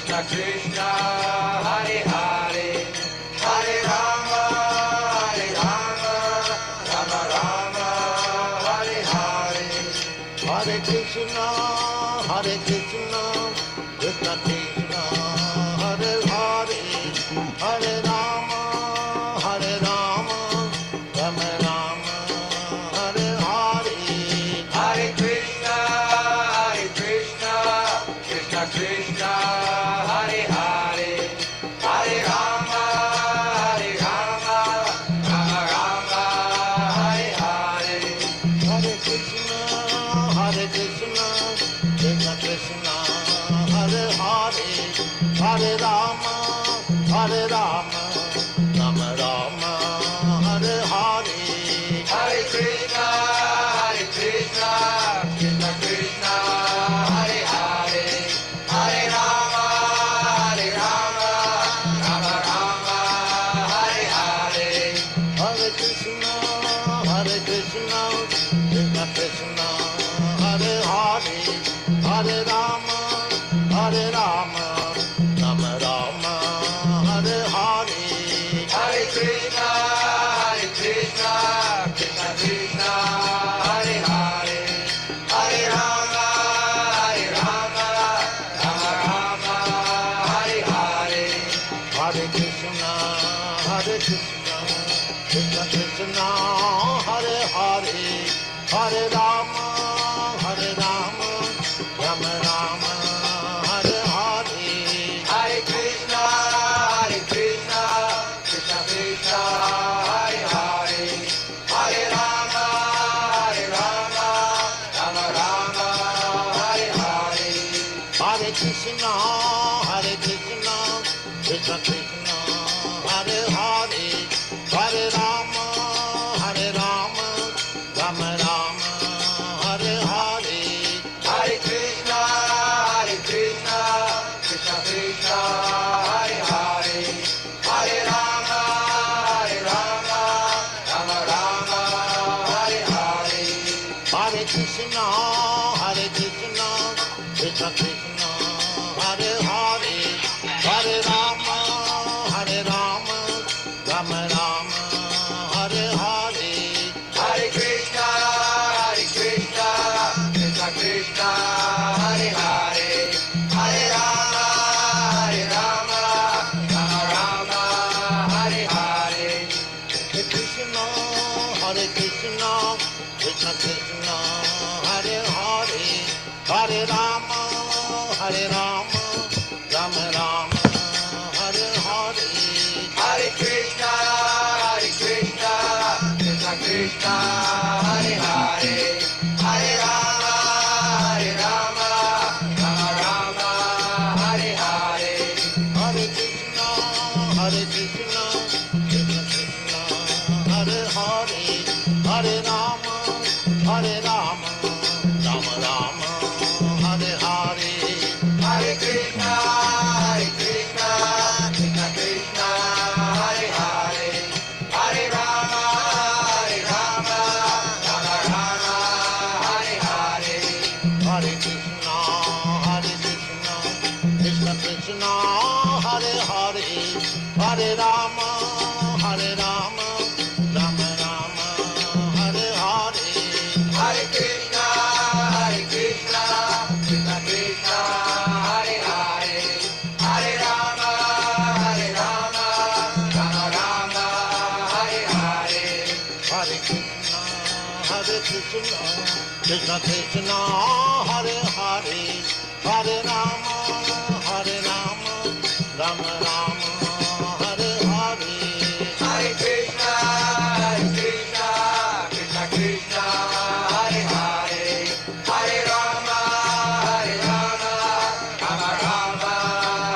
Krishna Krishna, Hare Hare, Hare Rama, Rama Rama, Hare Hare. Hare Krishna, Krishna Krishna, Hare Hare, Hare Rama, Rama Rama, Hare Hare. Hare Krishna, Krishna Krishna, Hare Hare, Hare Rama, Rama Rama, Hare Hare. Hare Krishna, Krishna Krishna, Hare Hare, Hare Rama, Rama Rama, Hare Hare. Hare Krishna, Krishna Krishna, Hare Hare, Hare Rama, Rama Rama, Hare Hare. Hare Krishna, Krishna Krishna, Hare Hare, Hare Rama, Rama Rama, Hare Hare. Hare Krishna, Krishna Krishna, Hare Hare, Hare Rama, Rama Rama, Hare Hare. Hare Krishna, Krishna Krishna, Hare Hare, Hare Rama, Rama Rama, Hare Hare. Hare Krishna, Krishna Krishna, Hare Hare, Hare Rama, Rama Rama, Hare Hare. Hare Krishna, Krishna Krishna, Hare Hare, Hare Rama, Rama Rama, Hare Hare. Hare Krishna, Krishna Krishna, Hare Hare, Hare Rama, Rama Rama, Hare Hare. Hare Krishna, Krishna Krishna, Hare Hare, Hare Rama, Rama Rama, Hare Hare. Hare Krishna, Krishna Krishna, Hare Hare, Hare Rama, Rama Rama, Hare Hare. Hare Krishna, Krishna Krishna, Hare Hare, Hare Rama, Rama Rama, Hare Hare. Hare Krishna, Krishna Krishna, Hare Hare, Hare Rama, Rama Hare Hare. Hare Krishna, Krishna Krishna, Hare Hare, Hare Rama, Rama Rama, Hare Hare. Hare Krishna, Krishna Krishna, Hare Hare, Hare Rama, Rama Hare Hare. Hare Krishna, Krishna Krishna, Hare Hare, Hare Rama, Rama Rama, Hare Hare. Hare Krishna, Krishna Krishna, Hare Hare, Hare Rama, Rama Hare Hare. Hare Krishna, Krishna Krishna, Hare Hare, Hare Rama, Rama Rama, Hare Hare. Hare Krishna, Krishna Krishna, Hare Hare, Hare Rama, Rama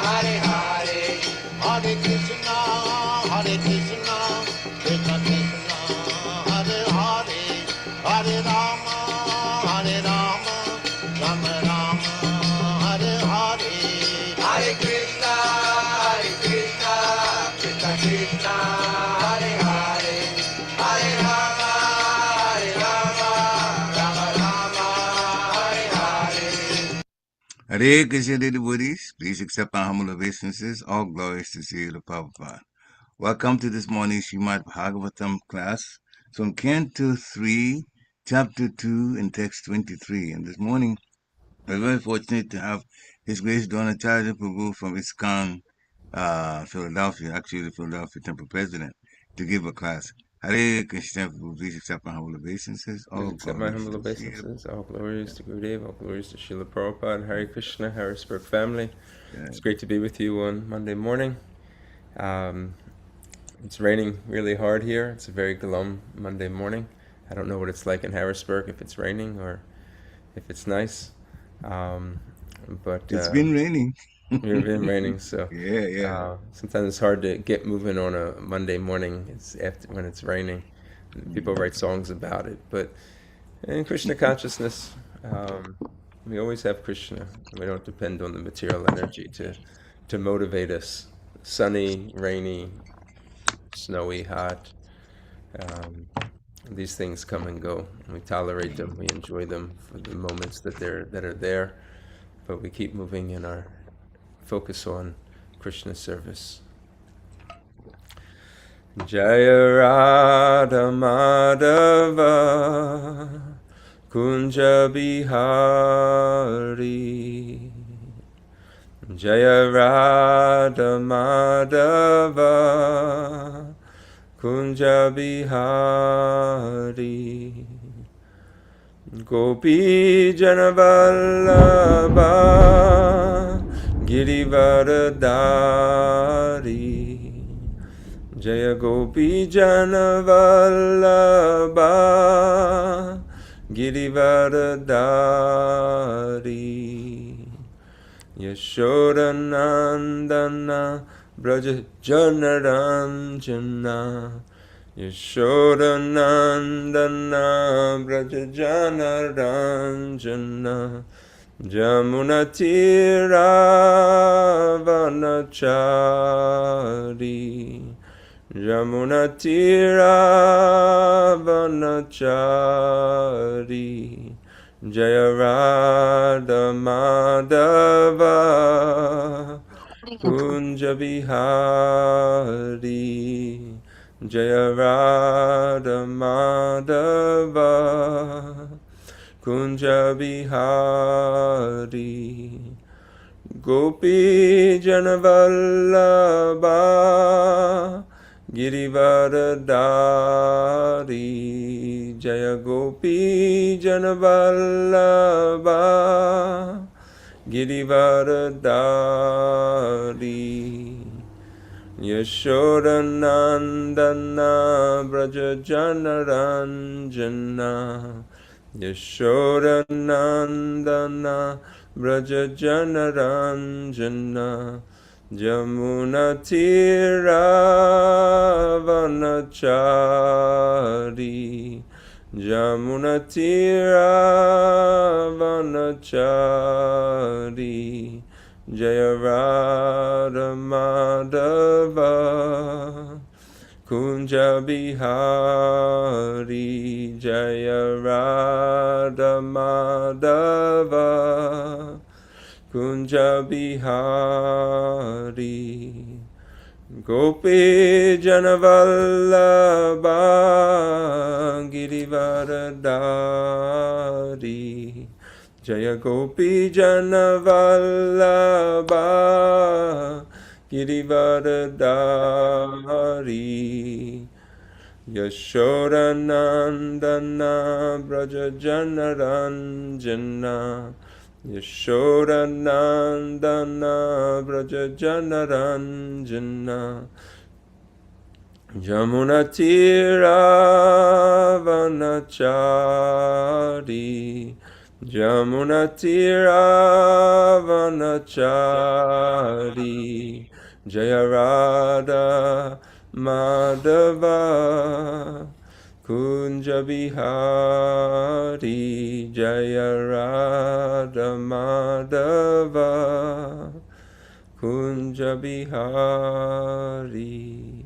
Hare Hare. Hare Krishna, Krishna Krishna, Hare Hare, Hare Rama, Rama Rama, Hare Hare. Hare Krishna devotees, please accept our humble obeisances. All glories to Srila Prabhupada. Welcome to this morning's Srimad Bhagavatam class from Canto 3, Chapter 2, and Text 23. And this morning, we're very fortunate to have His Grace Dronacarya Prabhu from ISKCON, Philadelphia, actually the Philadelphia Temple President, to give a class. Hare Krishna Prabhu, please accept my humble obeisances. Please All accept my glories humble to Srila obeisances. All glories to Gurudev, all glories to Srila Prabhupada, Hare Krishna, Harrisburg family. It's great to be with you on Monday morning. It's raining really hard here. It's a very glum Monday morning. I don't know what it's like in Harrisburg, if it's raining or if it's nice. But It's been raining. it's been raining, so Yeah. sometimes it's hard to get moving on a Monday morning. It's after when it's raining. People write songs about it, but in Krishna consciousness, we always have Krishna. We don't depend on the material energy to motivate us. Sunny, rainy, snowy, hot. These things come and go. We tolerate them. We enjoy them for the moments that are there. But we keep moving in our focus on Krishna service. Jaya Radha Madhava Kunja Bihari Jaya Radha Madhava Kunja Bihari Gopi Janavallabha Girivaradari Jaya Gopi Janavallabha Girivaradari Yashodanandana Braja Janaranjana Yashodanandana Braja Janaranjana Jamunatiravanachari Jamunatiravanachari Jaya Radha Madhava Kunja Bihari Jaya Radha Madhava Kunja Bihari Gopi Janavallabha Girivaradari Jaya Gopi Janavallabha Girivaradari Yashodanandana Braja Janaranjana Yashodanandana Braja Janaranjana Jamunatiravanachari Jamunatiravanachari Jaya Radha Madhava Kunja Bihari Jaya Radha Madhava Kunja Bihari Gopi Janavallabha Girivaradari Jaya Gopi Janavallabha Girivaradari Yashodanandana Braja Janaranjana Yashodanandana Braja Janaranjana Jamunatiravanachari Jamunatiravanachari Jaya Radha Madhava Kunja Bihari Jaya Radha Madhava Kunja Bihari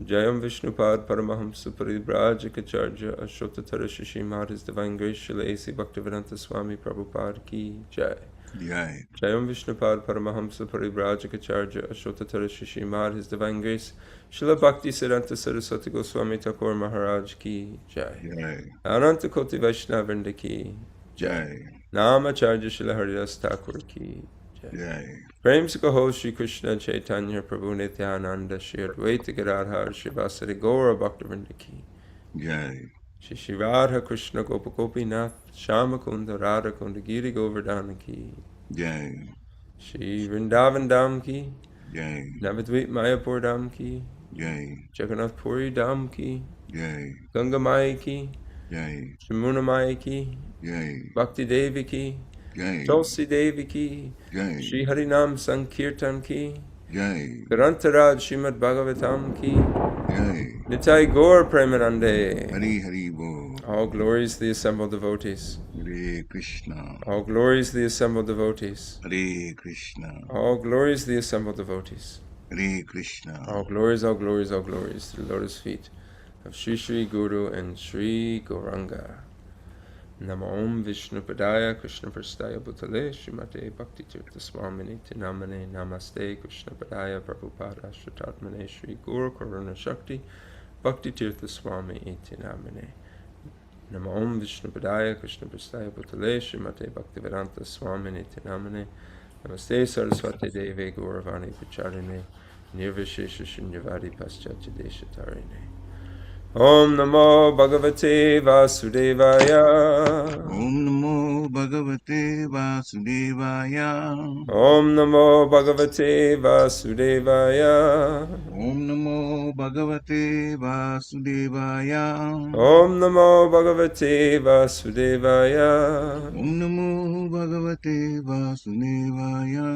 Jayam Vishnupad Paramahamsa Parivrajikacharya Ashotatara Shishimad His Divine Grace Srila A.C. Bhaktivedanta Swami Prabhupada Ki Jai. Jai. Jayam Vishnupad Paramahamsa Parivrajikacharya Ashotatara Shishimad His Divine Grace Srila Bhakti Siddhanta Saraswati Goswami Thakur Maharaj Ki Jai. Jai. Ananta Koti Vaishnavrinda Ki Jai. Namacharya Srila Haridas Thakur Ki Jai. Jai. Prem se kaho Shri Krishna Chaitanya Prabhu Nityananda Shri Advaita Gadadhar Shivasari Gaura Bhaktivinoda Ki Jai. Shri Shri Radha Krishna Gopagopinath Shamakunda Radha Kunda Giri Govardhana Ki Jai. Shri Vrindavan Dham Ki Jai. Navadvip Mayapur Dham Ki Jai. Jagannath Puri Dham Ki Jai. Ganga Maya Ki Jai. Shamuna Maya Ki Jai. Bhakti Devi Ki Jai. Tulsi Devi Ki Jai. Shri Harinam Sankirtan Ki Jai. Grantaraj Srimad Bhagavatam Ki Jai. Nitai Gaur Premanande. Hari Hari Bo. All glories to the assembled devotees. Hare Krishna. All glories to the assembled devotees. Hare Krishna. All glories to the assembled devotees. Hare Krishna. All glories, all glories, all glories to the lotus feet of Sri Sri Guru and Sri Gauranga. Namo Om Vishnu Padaya Krishna Prastaya Bhutale Srimate Bhakti Tirtha Swamini Tinamane Namaste Krishna Padaya Prabhupada Shritatmane Sri Guru Karuna Shakti Bhakti Tirtha Swami Tinamane. Namo Om Vishnu Padaya Krishna Prastaya Bhutale Srimate Bhaktivedanta Swamini Tinamane. Namaste Saraswati Devi Gauravani Pacharine Nirvishesha Shunyavadi Paschatya Deshatarine. Om Namo Bhagavate Vasudevaya. Om Namo Bhagavate Vasudevaya. Om Namo Bhagavate Vasudevaya. Om Namo Bhagavate Vasudevaya. Om Namo Bhagavate Vasudevaya. Om Namo Bhagavate Vasudevaya.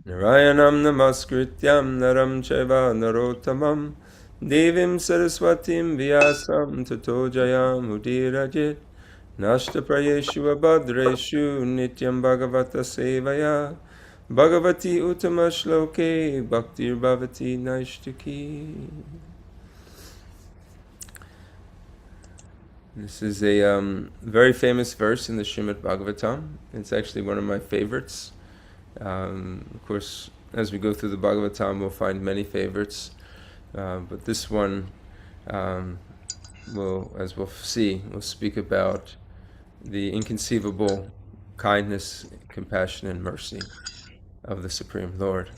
Narayanam Namaskrityam Naram Chaiva Narottamam Devim Saraswatim Vyasam Tato Jayam Udirajit Nashta Prayeshu Abhadreshu Nityam Bhagavata Sevaya Bhagavati Uttama Shloke Bhaktir Bhavati Naishtuki. This is a very famous verse in the Srimad Bhagavatam. It's actually one of my favorites. Of course, as we go through the Bhagavatam, we'll find many favorites. But this one, as we'll see, we'll speak about the inconceivable kindness, compassion, and mercy of the Supreme Lord.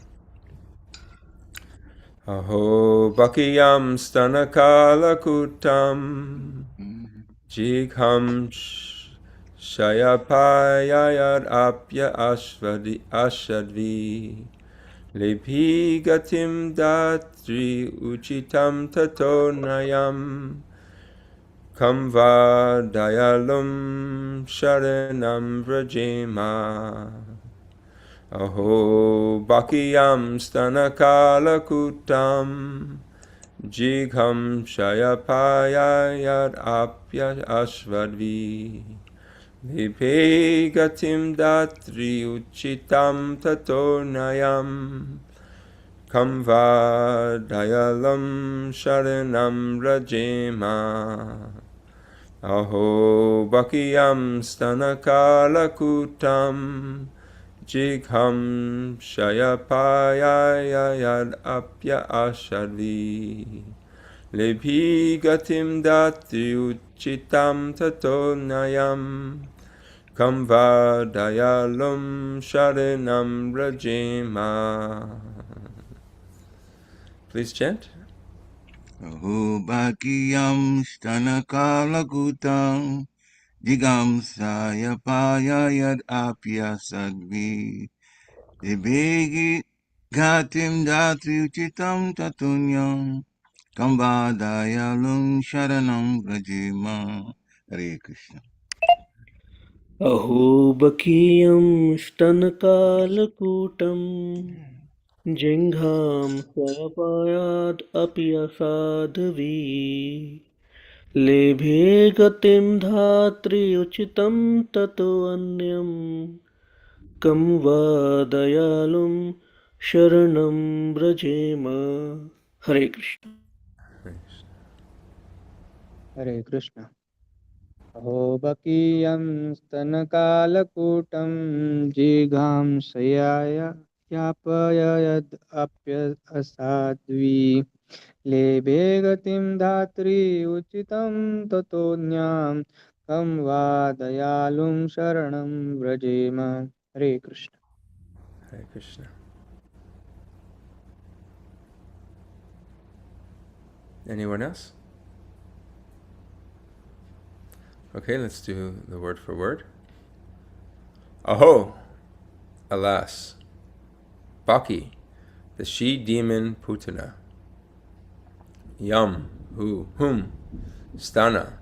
Aho bakī stana-kāla-kūṭaṁ jighāṁsayāpāyayad apya asādhvī lebhe gatiṁ dhātry-ucitāṁ tato nyaṁ kam va dayāluṁ śaraṇaṁ vrajema. Aho bakī stana-kāla-kūṭaṁ jighāṁsayāpāyayad apya asādhvī lebhe gatiṁ dhātry-ucitāṁ tato nyaṁ kam va dayāluṁ śaraṇaṁ vrajema. Aho bakī stana-kāla-kūṭaṁ jighāṁsayāpāyayad apya asādhvī lebhe gatiṁ dhātry-ucitāṁ tato nyaṁ kam va dayāluṁ śaraṇaṁ vrajema. Please chant. Aho bakī stana-kāla-kūṭaṁ jighāṁsayāpāyayad apya asādhvī lebhe gatiṁ dhātry-ucitāṁ tato nyaṁ kam va dayāluṁ śaraṇaṁ vrajema. Hare Krishna. अहो बकीयं स्तनकालकूटं जिघांसयापायाद् अपि असाधवी लेभे गतिं धात्र्युचितं ततोऽन्यं कं वा दयालुं शरणं व्रजेम. हरे Krishna. Hare Krishna. Aho bakīyam stana-kāla-kūṭaṁ jighāṁsayāpāyayad asādhvī lebhe gatiṁ dhātry-ucitāṁ tato nyaṁ va dayāluṁ śaraṇaṁ vrajema. Hare Krishna. Hare Krishna. Anyone else? Okay, let's do the word for word. Aho, alas. Bakī, the she-demon Pūtanā. Yam, whom, stana,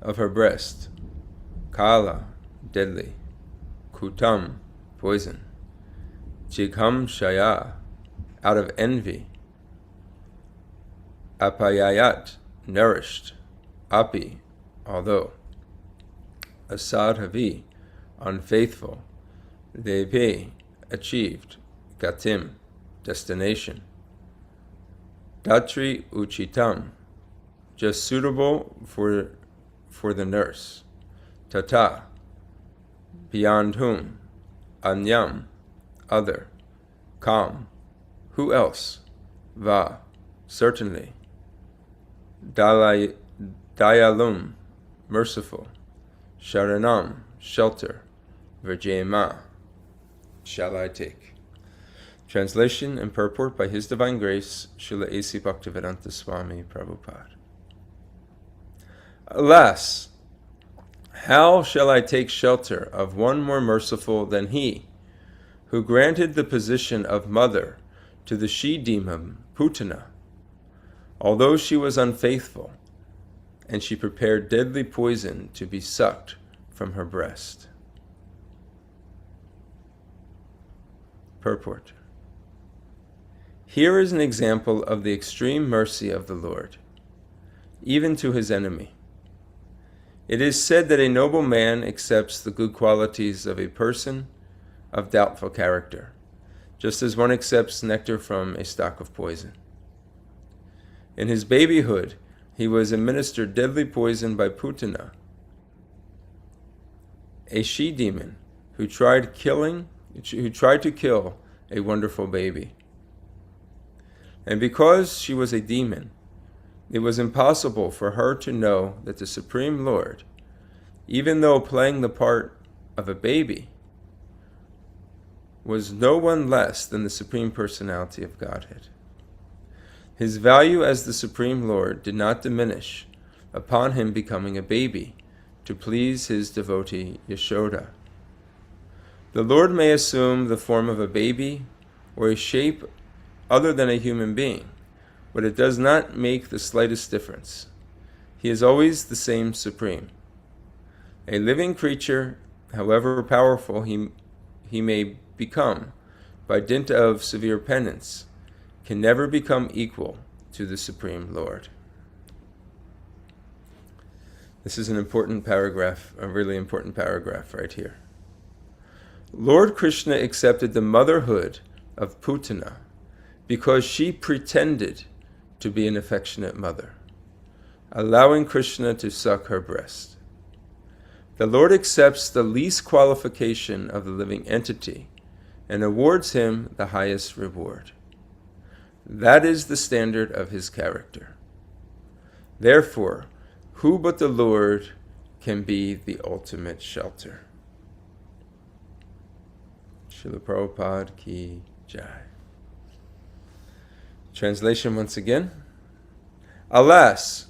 of her breast. Kāla, deadly. Kūṭaṁ, poison. Jighāṁsayā, out of envy. Āpāyayad, nourished. Api, although. Asādhvī, unfaithful. Lebhe, achieved. Gatiṁ, destination. Dhātry-ucitāṁ, just suitable for the nurse. Tato, beyond whom. Nyaṁ, other. Kam, who else. Va, certainly. Dayāluṁ, merciful. śaraṇaṁ, shelter. Vrajema, shall I take. Translation and purport by His Divine Grace, Srila A.C. Bhaktivedanta Swami Prabhupada. Alas, how shall I take shelter of one more merciful than He, who granted the position of mother to the she-demon Pūtanā, although she was unfaithful, and she prepared deadly poison to be sucked from her breast. Purport. Here is an example of the extreme mercy of the Lord, even to his enemy. It is said that a noble man accepts the good qualities of a person of doubtful character, just as one accepts nectar from a stock of poison. In his babyhood, he was administered deadly poison by Pūtanā, a she-demon who tried to kill a wonderful baby. And because she was a demon, it was impossible for her to know that the Supreme Lord, even though playing the part of a baby, was no one less than the Supreme Personality of Godhead. His value as the Supreme Lord did not diminish upon him becoming a baby to please his devotee Yashoda. The Lord may assume the form of a baby or a shape other than a human being, but it does not make the slightest difference. He is always the same Supreme. A living creature, however powerful he may become, by dint of severe penance, can never become equal to the Supreme Lord. This is an important paragraph, a really important paragraph right here. Lord Krishna accepted the motherhood of Pūtanā because she pretended to be an affectionate mother, allowing Krishna to suck her breast. The Lord accepts the least qualification of the living entity and awards him the highest reward. That is the standard of his character. Therefore, who but the Lord can be the ultimate shelter? Srila Prabhupada ki jai. Translation once again. Alas,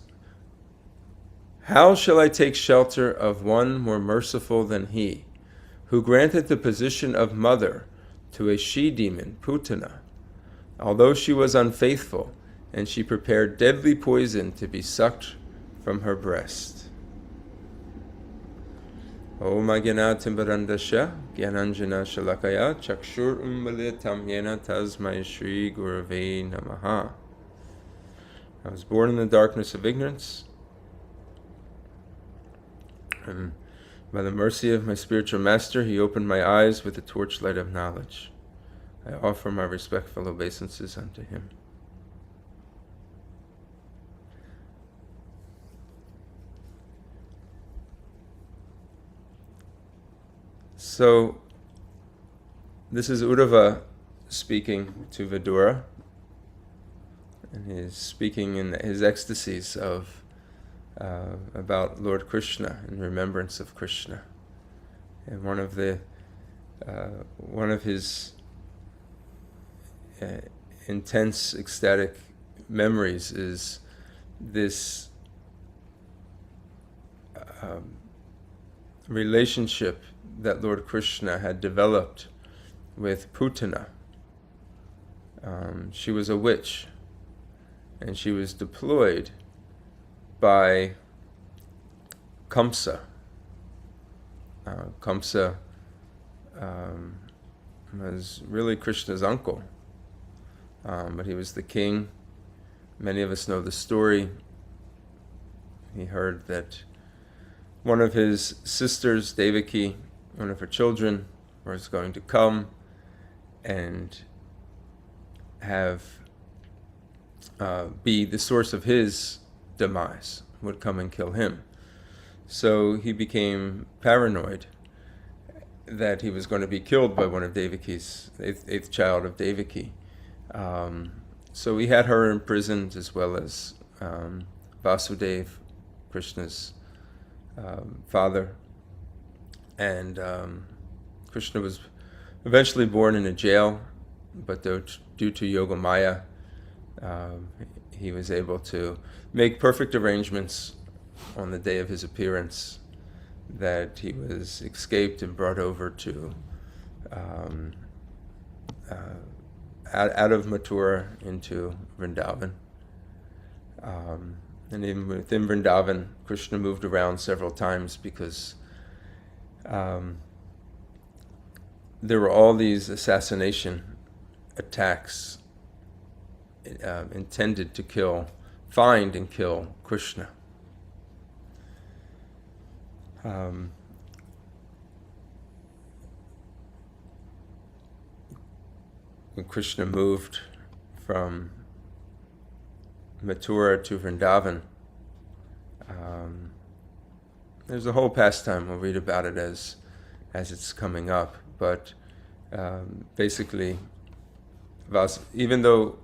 how shall I take shelter of one more merciful than he, who granted the position of mother to a she-demon, Pūtanā, although she was unfaithful, and she prepared deadly poison to be sucked from her breast. Om Ajnanatimbarandasya Gyananjana Shalakaya Chakshur Ummalitam Yena Tasmai Shri Gurave Namaha. I was born in the darkness of ignorance, and by the mercy of my spiritual master, he opened my eyes with the torchlight of knowledge. I offer my respectful obeisances unto him. So this is Uddhava speaking to Vidura, and he's speaking in his ecstasies of about Lord Krishna in remembrance of Krishna. And one of his intense ecstatic memories is this relationship that Lord Krishna had developed with Pūtanā. She was a witch, and she was deployed by Kamsa. Kamsa was really Krishna's uncle, but he was the king. Many of us know the story. He heard that one of his sisters, Devaki, one of her children, was going to come and be the source of his demise, would come and kill him. So he became paranoid that he was going to be killed by one of Devaki's, eighth child of Devaki. So he had her imprisoned, as well as Vasudeva, Krishna's father. And Krishna was eventually born in a jail, but due to Yogamaya, he was able to make perfect arrangements on the day of his appearance, that he was escaped and brought over to out of Mathura into Vrindavan. And even within Vrindavan, Krishna moved around several times because there were all these assassination attacks intended to find and kill Krishna. When Krishna moved from Mathura to Vrindavan, there's a whole pastime. We'll read about it as it's coming up. But basically, even though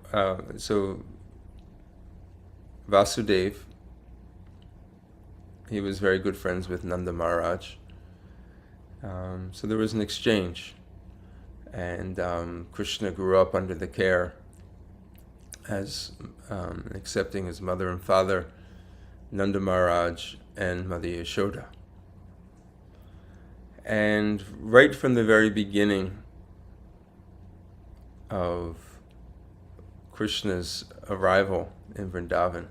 Vasudeva, he was very good friends with Nanda Maharaj. So there was an exchange, and Krishna grew up under the care, as accepting his mother and father, Nanda Maharaj and Mother Yashoda. And right from the very beginning of Krishna's arrival in Vrindavan,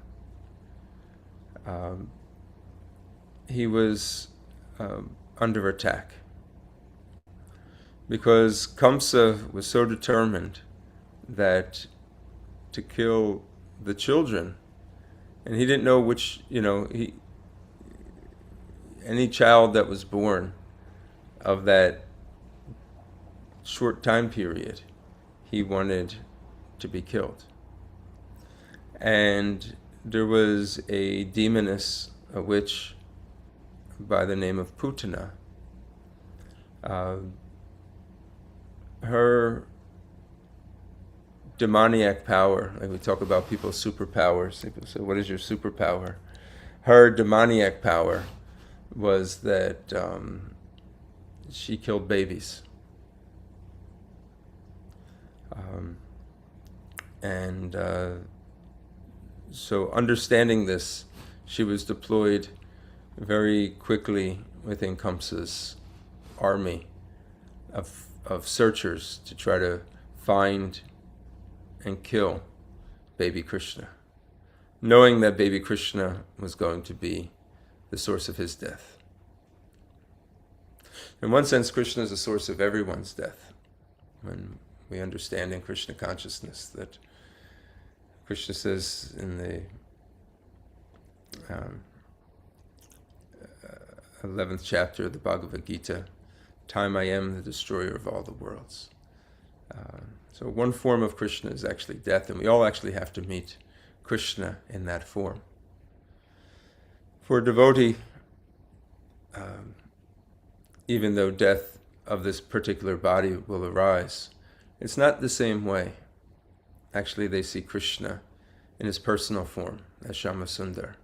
he was under attack, because Kamsa was so determined that to kill the children, and he didn't know which, any child that was born of that short time period, he wanted to be killed. And there was a demoness, a witch, by the name of Pūtanā. Her demoniac power, like we talk about people's superpowers, people say, what is your superpower? Her demoniac power was that she killed babies. So understanding this, she was deployed very quickly within Kamsa's army of searchers to try to find and kill baby Krishna, knowing that baby Krishna was going to be the source of his death. In one sense, Krishna is the source of everyone's death. When we understand in Krishna consciousness that Krishna says in the 11th chapter of the Bhagavad Gita, "Time I am the destroyer of all the worlds." So one form of Krishna is actually death, and we all actually have to meet Krishna in that form. For a devotee, even though death of this particular body will arise. It's not the same way. Actually, they see Krishna in his personal form as Shyamasundar,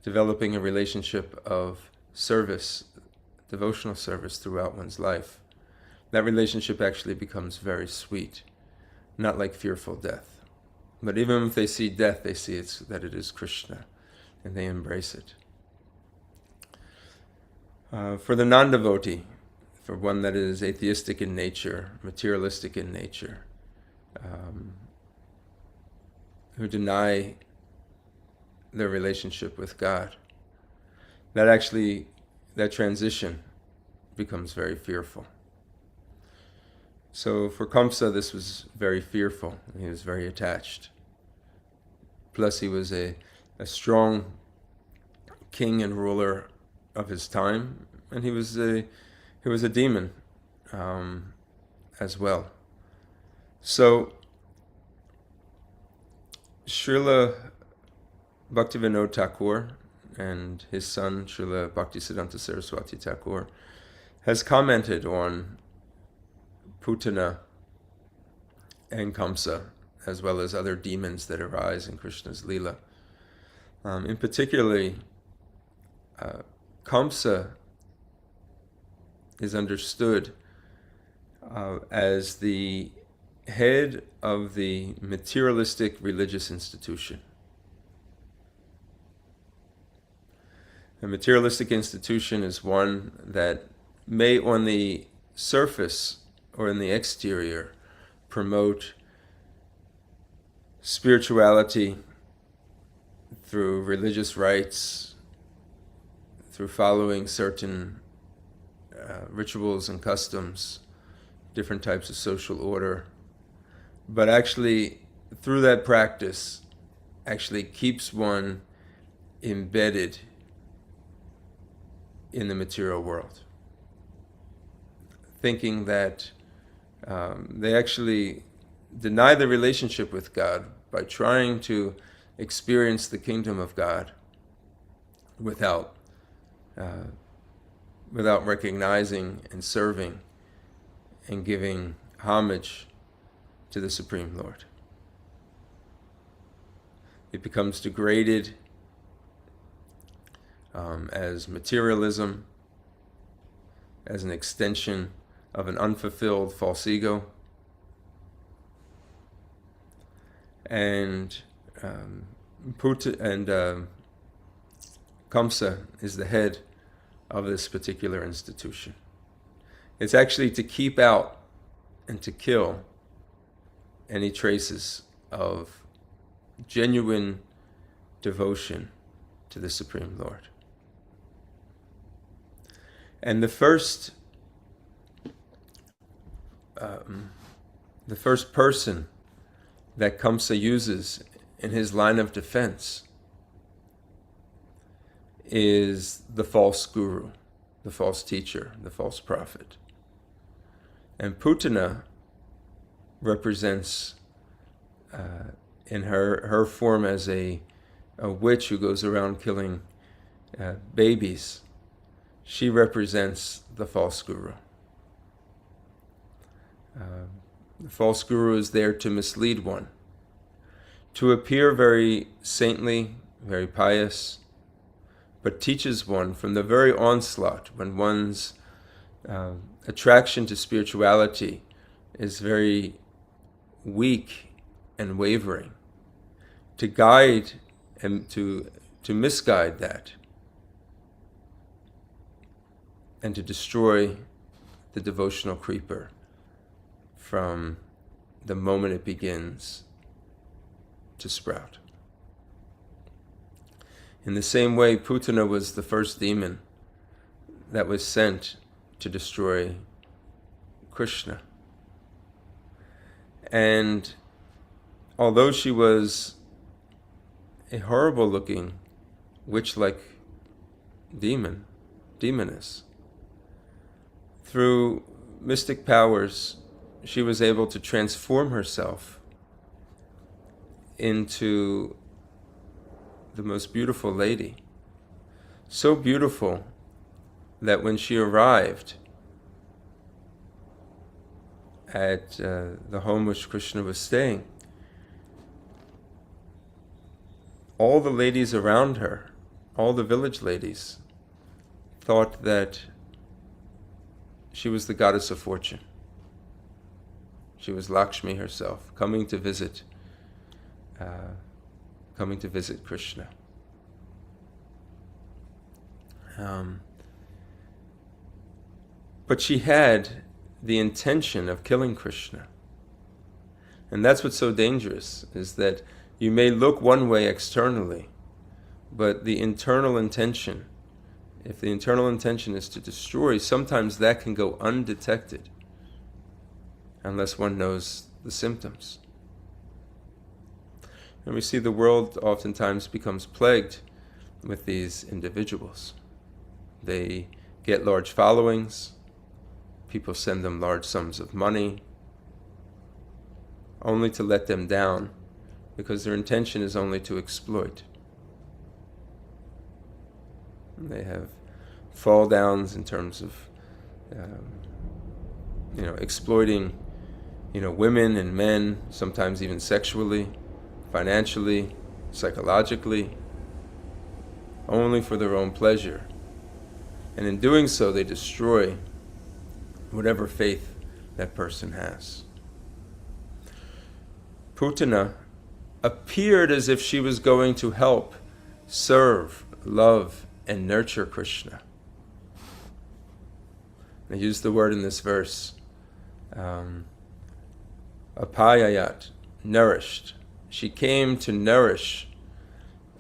developing a relationship of service, devotional service throughout one's life. That relationship actually becomes very sweet, not like fearful death. But even if they see death, they see that it is Krishna, and they embrace it. For the non-devotee, for one that is atheistic in nature, materialistic in nature, who deny their relationship with God, that transition becomes very fearful. So for Kamsa, this was very fearful. He was very attached. Plus, he was a strong king and ruler of his time, and he was a demon as well. So Srila Bhaktivinoda Thakur and his son Srila Bhaktisiddhanta Saraswati Thakur has commented on Pūtanā and Kamsa, as well as other demons that arise in Krishna's Leela. In particularly, Kamsa is understood as the head of the materialistic religious institution. A materialistic institution is one that may, on the surface or in the exterior, promote spirituality through religious rites, through following certain rituals and customs, different types of social order, but actually through that practice actually keeps one embedded in the material world, thinking that they actually deny the relationship with God by trying to experience the kingdom of God without recognizing and serving and giving homage to the Supreme Lord. It becomes degraded as materialism, as an extension of an unfulfilled false ego. And Kamsa is the head of this particular institution. It's actually to keep out and to kill any traces of genuine devotion to the Supreme Lord. And the first person that Kamsa uses in his line of defense is the false guru, the false teacher, the false prophet. And Pūtanā represents, in her form as a witch who goes around killing babies, she represents the false guru. The false guru is there to mislead one, to appear very saintly, very pious, but teaches one from the very onslaught, when one's attraction to spirituality is very weak and wavering, to guide and to misguide that, and to destroy the devotional creeper from the moment it begins to sprout. In the same way, Pūtanā was the first demon that was sent to destroy Krishna. And although she was a horrible-looking, witch-like demoness, through mystic powers, she was able to transform herself into the most beautiful lady. So beautiful that when she arrived at the home which Krishna was staying, all the ladies around her, all the village ladies, thought that she was the goddess of fortune. She was Lakshmi herself, coming to visit Krishna. But she had the intention of killing Krishna. And that's what's so dangerous, is that you may look one way externally, but the internal intention, if the internal intention is to destroy, sometimes that can go undetected unless one knows the symptoms. And we see the world oftentimes becomes plagued with these individuals. They get large followings, people send them large sums of money, only to let them down, because their intention is only to exploit. They have fall downs in terms of exploiting women and men, sometimes even sexually, financially, psychologically, only for their own pleasure. And in doing so, they destroy whatever faith that person has. Pūtanā appeared as if she was going to help, serve, love, and nurture Krishna. I use the word in this verse, apāyayad, nourished. She came to nourish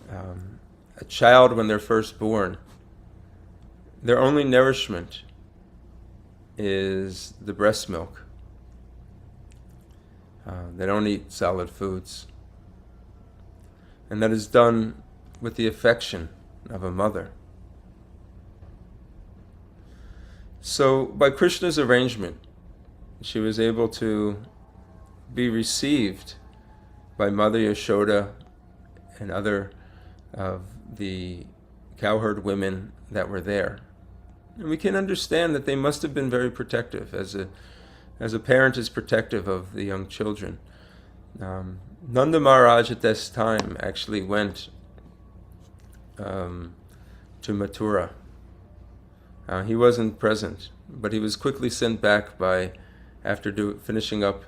a child when they're first born. Their only nourishment is the breast milk. They don't eat solid foods. And that is done with the affection of a mother. So by Krishna's arrangement, she was able to be received by Mother Yashoda and other of the cowherd women that were there. And we can understand that they must have been very protective, as a parent is protective of the young children. Nanda Maharaj at this time actually went to Mathura. He wasn't present, but he was quickly sent back after finishing up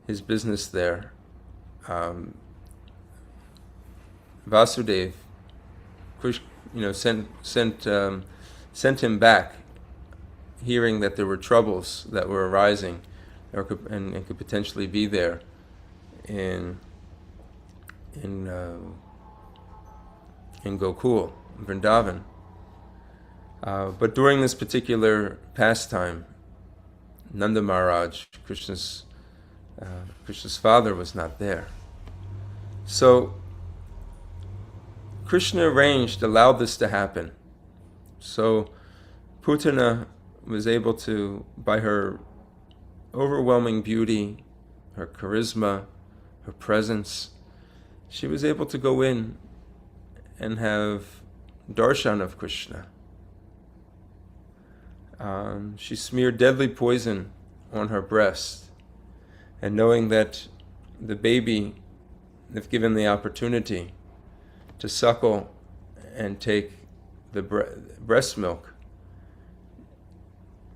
his business there. Vasudev, sent him back, hearing that there were troubles that were arising, and could potentially be there in Gokul, Vrindavan. But during this particular pastime, Nanda Maharaj, Krishna's father, was not there. So Krishna allowed this to happen. So Pūtanā was able to, by her overwhelming beauty, her charisma, her presence, she was able to go in and have darshan of Krishna. She smeared deadly poison on her breast, and knowing that the baby, if given the opportunity to suckle and take the breast milk,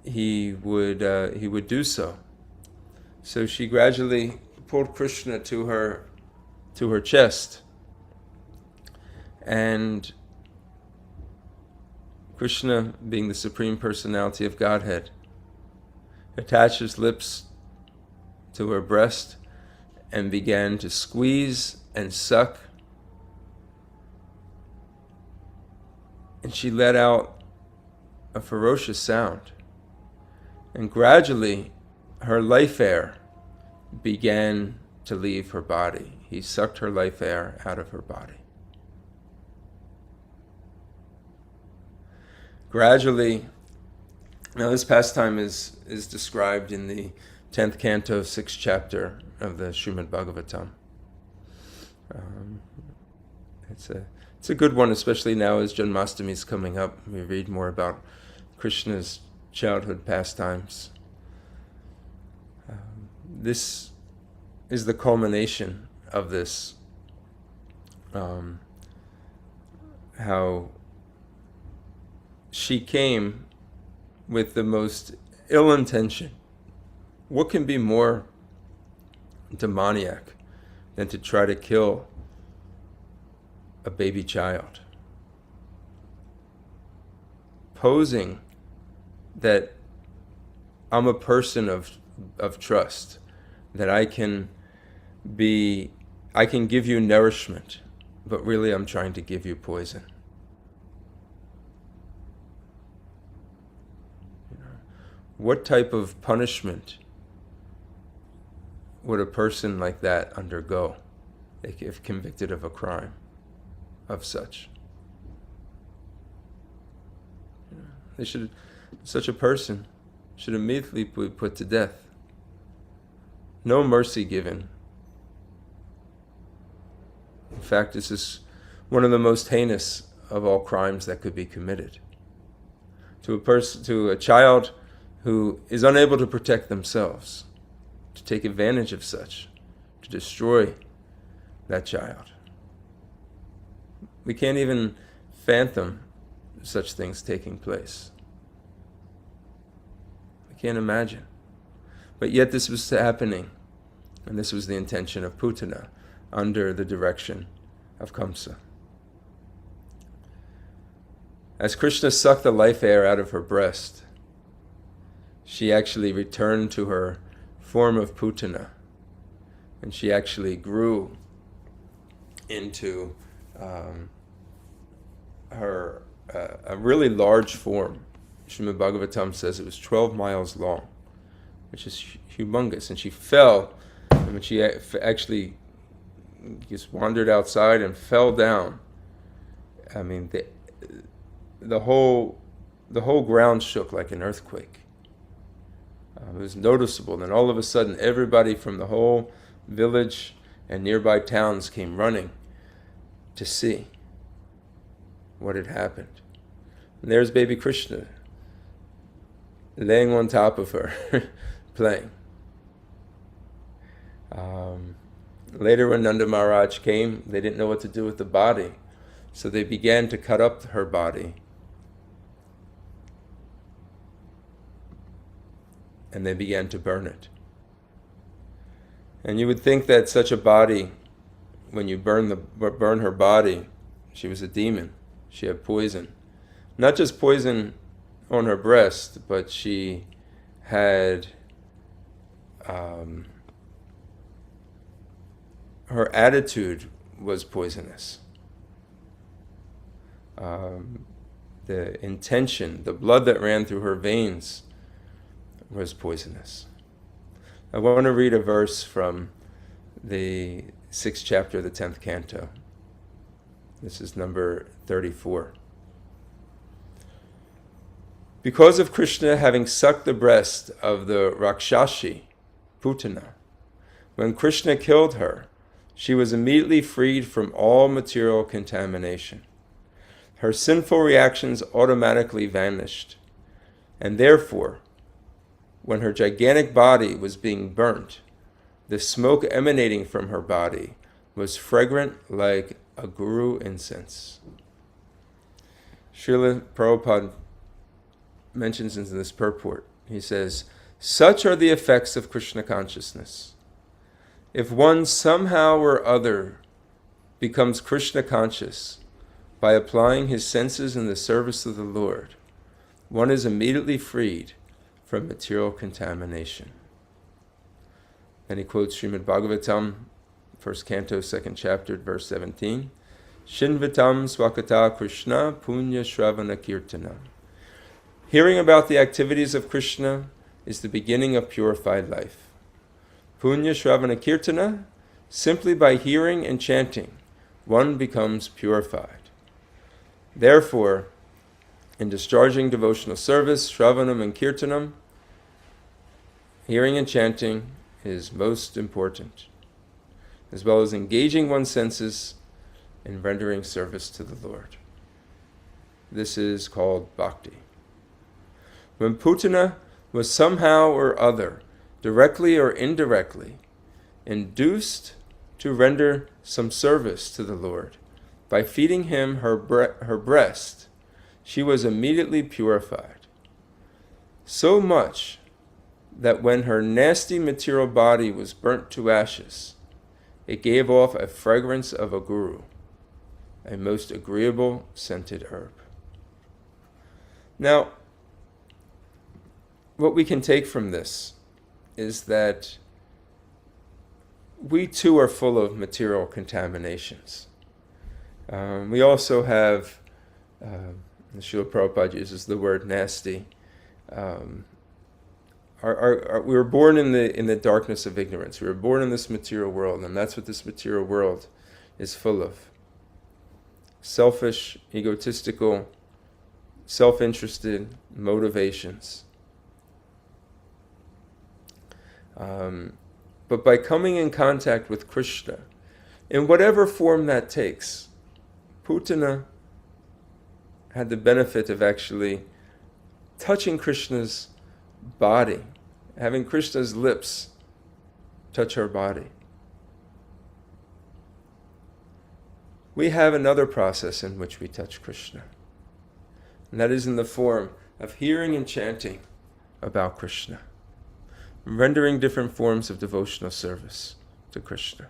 he would do so. So she gradually pulled Krishna to her chest, and Krishna, being the Supreme Personality of Godhead, attached his lips to her breast and began to squeeze and suck. And she let out a ferocious sound. And gradually, her life air began to leave her body. He sucked her life air out of her body. Gradually, now this pastime is described in the 10th canto, 6th chapter of the Srimad Bhagavatam. It's a good one, especially now as Janmashtami is coming up. We read more about Krishna's childhood pastimes. this is the culmination of this, how she came with the most ill intention. What can be more demoniac than to try to kill a baby child? Posing that I'm a person of trust, that I can give you nourishment, but really I'm trying to give you poison. What type of punishment would a person like that undergo if convicted of a crime of such? Such a person should immediately be put to death. No mercy given. In fact, this is one of the most heinous of all crimes that could be committed. To a child who is unable to protect themselves, to take advantage of such, to destroy that child. We can't even fathom such things taking place. We can't imagine. But yet this was happening, and this was the intention of Pūtanā, under the direction of Kamsa. As Krishna sucked the life air out of her breast, she actually returned to her form of Pūtanā, and she actually grew into a really large form. Srimad Bhagavatam says it was 12 miles long, which is humongous, and she fell, and when she actually just wandered outside and fell down, I mean, the whole ground shook like an earthquake. It was noticeable. Then all of a sudden, everybody from the whole village and nearby towns came running to see what had happened. And there's baby Krishna laying on top of her, playing. Later, when Nanda Maharaj came, they didn't know what to do with the body, so they began to cut up her body. And they began to burn it. And you would think that such a body, when you burn her body, she was a demon. She had poison. Not just poison on her breast, but she had her attitude was poisonous. The intention, the blood that ran through her veins was poisonous. I want to read a verse from the 6th chapter of the 10th canto. This is number 34. Because of Krishna having sucked the breast of the Rakshashi, Pūtanā, when Krishna killed her, she was immediately freed from all material contamination. Her sinful reactions automatically vanished, and therefore, when her gigantic body was being burnt, the smoke emanating from her body was fragrant like a guru incense. Srila Prabhupada mentions in this purport, he says, such are the effects of Krishna consciousness. If one somehow or other becomes Krishna conscious by applying his senses in the service of the Lord, one is immediately freed from material contamination. Then he quotes Srimad Bhagavatam, 1st canto, 2nd chapter, verse 17. Shinvatam swakata Krishna punya shravana kirtanam. Hearing about the activities of Krishna is the beginning of purified life. Punya shravana kirtana, simply by hearing and chanting, one becomes purified. Therefore, in discharging devotional service, shravanam and kirtanam, hearing and chanting is most important, as well as engaging one's senses in rendering service to the Lord. This is called bhakti. When Pūtanā was somehow or other directly or indirectly, induced to render some service to the Lord by feeding him her breast, she was immediately purified. So much that when her nasty material body was burnt to ashes, it gave off a fragrance of a guru, a most agreeable scented herb. Now, what we can take from this is that we too are full of material contaminations. We also have, Srila Prabhupada uses the word nasty. We were born in the darkness of ignorance. We were born in this material world, and that's what this material world is full of. Selfish, egotistical, self-interested motivations. But by coming in contact with Krishna, in whatever form that takes, Pūtanā had the benefit of actually touching Krishna's body, having Krishna's lips touch her body. We have another process in which we touch Krishna, and that is in the form of hearing and chanting about Krishna, rendering different forms of devotional service to Krishna,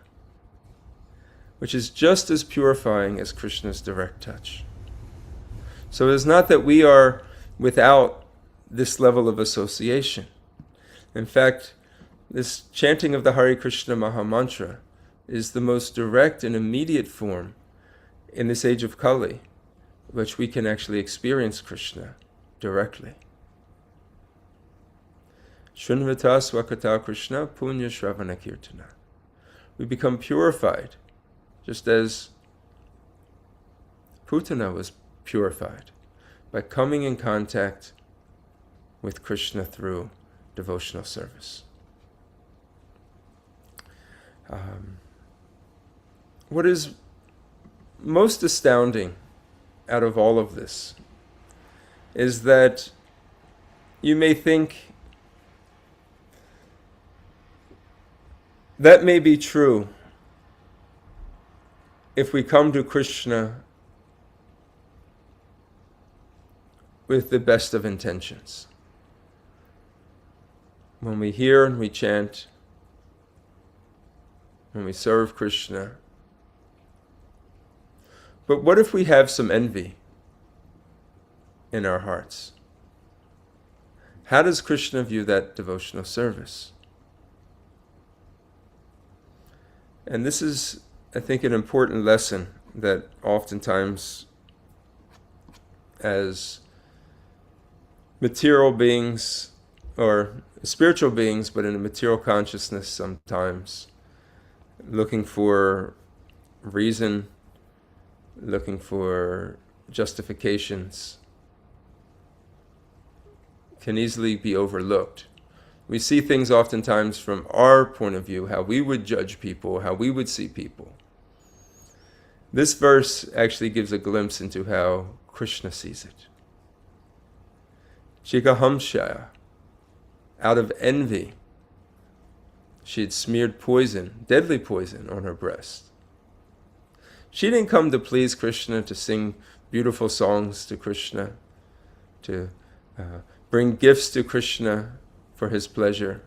which is just as purifying as Krishna's direct touch. So it is not that we are without this level of association. In fact, this chanting of the Hare Krishna Mahamantra is the most direct and immediate form in this age of Kali, which we can actually experience Krishna directly. Shrinvata swakata Krishna punya shravana kirtana. We become purified, just as Pūtanā was purified by coming in contact with Krishna through devotional service. What is most astounding out of all of this is that you may think that may be true if we come to Krishna with the best of intentions. When we hear and we chant, when we serve Krishna. But what if we have some envy in our hearts? How does Krishna view that devotional service? And this is, I think, an important lesson that oftentimes, as material beings, or spiritual beings, but in a material consciousness sometimes, looking for reason, looking for justifications, can easily be overlooked. We see things oftentimes from our point of view, how we would judge people, how we would see people. This verse actually gives a glimpse into how Krishna sees it. Jighāṁsayāpāyayad, out of envy, she had smeared poison, deadly poison, on her breast. She didn't come to please Krishna, to sing beautiful songs to Krishna, to bring gifts to Krishna for his pleasure.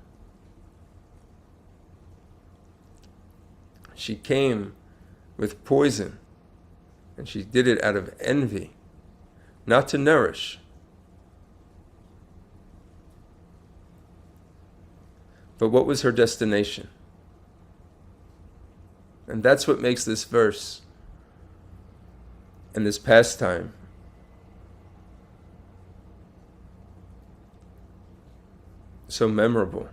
She came with poison, and she did it out of envy, not to nourish. But what was her destination? And that's what makes this verse and this pastime so memorable,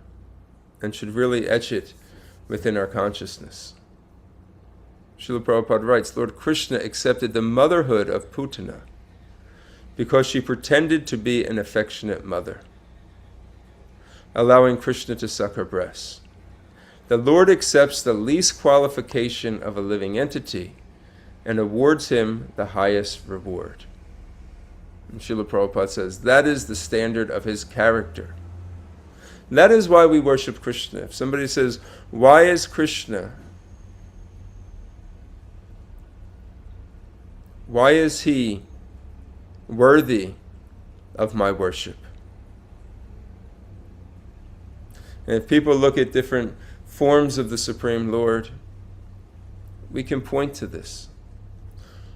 and should really etch it within our consciousness. Srila Prabhupada writes, Lord Krishna accepted the motherhood of Pūtanā because she pretended to be an affectionate mother, allowing Krishna to suck her breasts. The Lord accepts the least qualification of a living entity and awards him the highest reward. And Srila Prabhupada says, that is the standard of his character. That is why we worship Krishna. If somebody says, why is Krishna? Why is he worthy of my worship? And if people look at different forms of the Supreme Lord, we can point to this.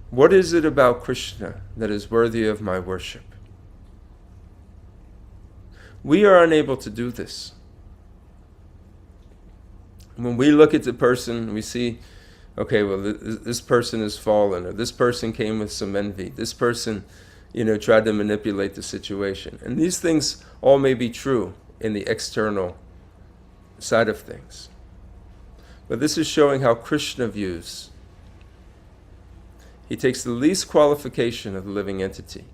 What is it about Krishna that is worthy of my worship? We are unable to do this. When we look at the person, we see, okay, well, this person is fallen, or this person came with some envy, this person, tried to manipulate the situation. And these things all may be true in the external side of things. But this is showing how Krishna views. He takes the least qualification of the living entity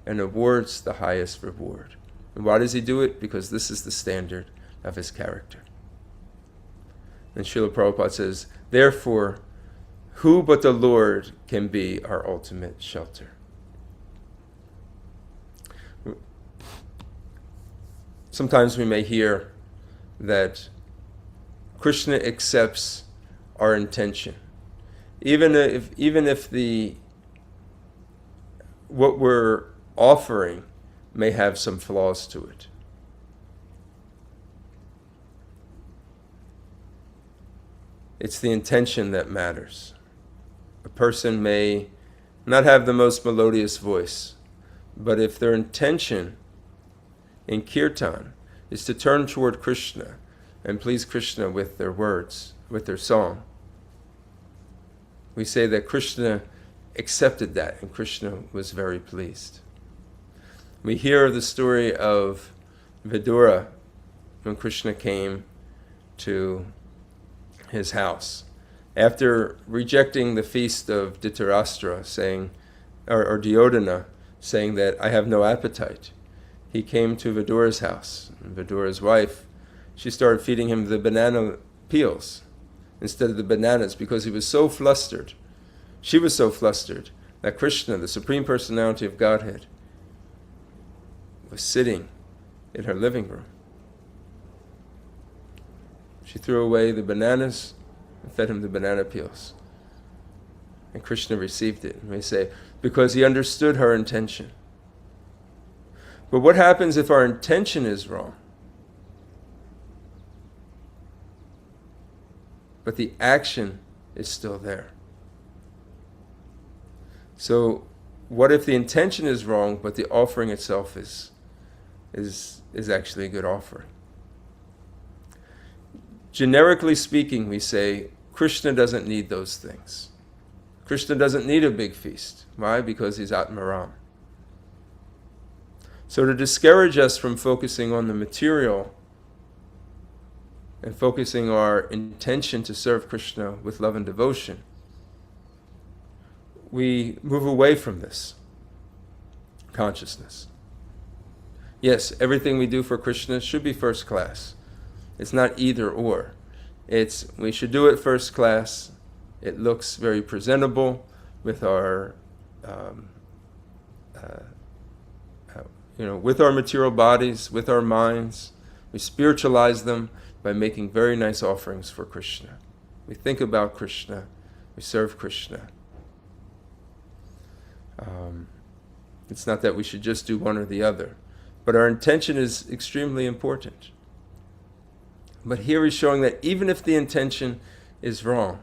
and awards the highest reward. And why does he do it? Because this is the standard of his character. And Srila Prabhupada says, therefore, who but the Lord can be our ultimate shelter? Sometimes we may hear that Krishna accepts our intention, even if what we're offering may have some flaws to it. It's the intention that matters. A person may not have the most melodious voice, but if their intention in kirtan is to turn toward Krishna and please Krishna with their words, with their song, we say that Krishna accepted that and Krishna was very pleased. We hear the story of Vidura when Krishna came to his house. After rejecting the feast of Dhritarashtra, saying, or Duryodhana, saying that I have no appetite, he came to Vidura's house. And Vidura's wife, she started feeding him the banana peels instead of the bananas because he was so flustered. She was so flustered that Krishna, the Supreme Personality of Godhead, was sitting in her living room. She threw away the bananas and fed him the banana peels. And Krishna received it. And we say, because he understood her intention. But what happens if our intention is wrong? But the action is still there. So what if the intention is wrong, but the offering itself is actually a good offering? Generically speaking, we say Krishna doesn't need those things. Krishna doesn't need a big feast. Why? Because he's Atmaram. So to discourage us from focusing on the material and focusing our intention to serve Krishna with love and devotion, we move away from this consciousness. Yes, everything we do for Krishna should be first class. It's not either or. We should do it first class. It looks very presentable with our, with our material bodies, with our minds. We spiritualize them by making very nice offerings for Krishna. We think about Krishna. We serve Krishna. It's not that we should just do one or the other, but our intention is extremely important. But here he's showing that even if the intention is wrong,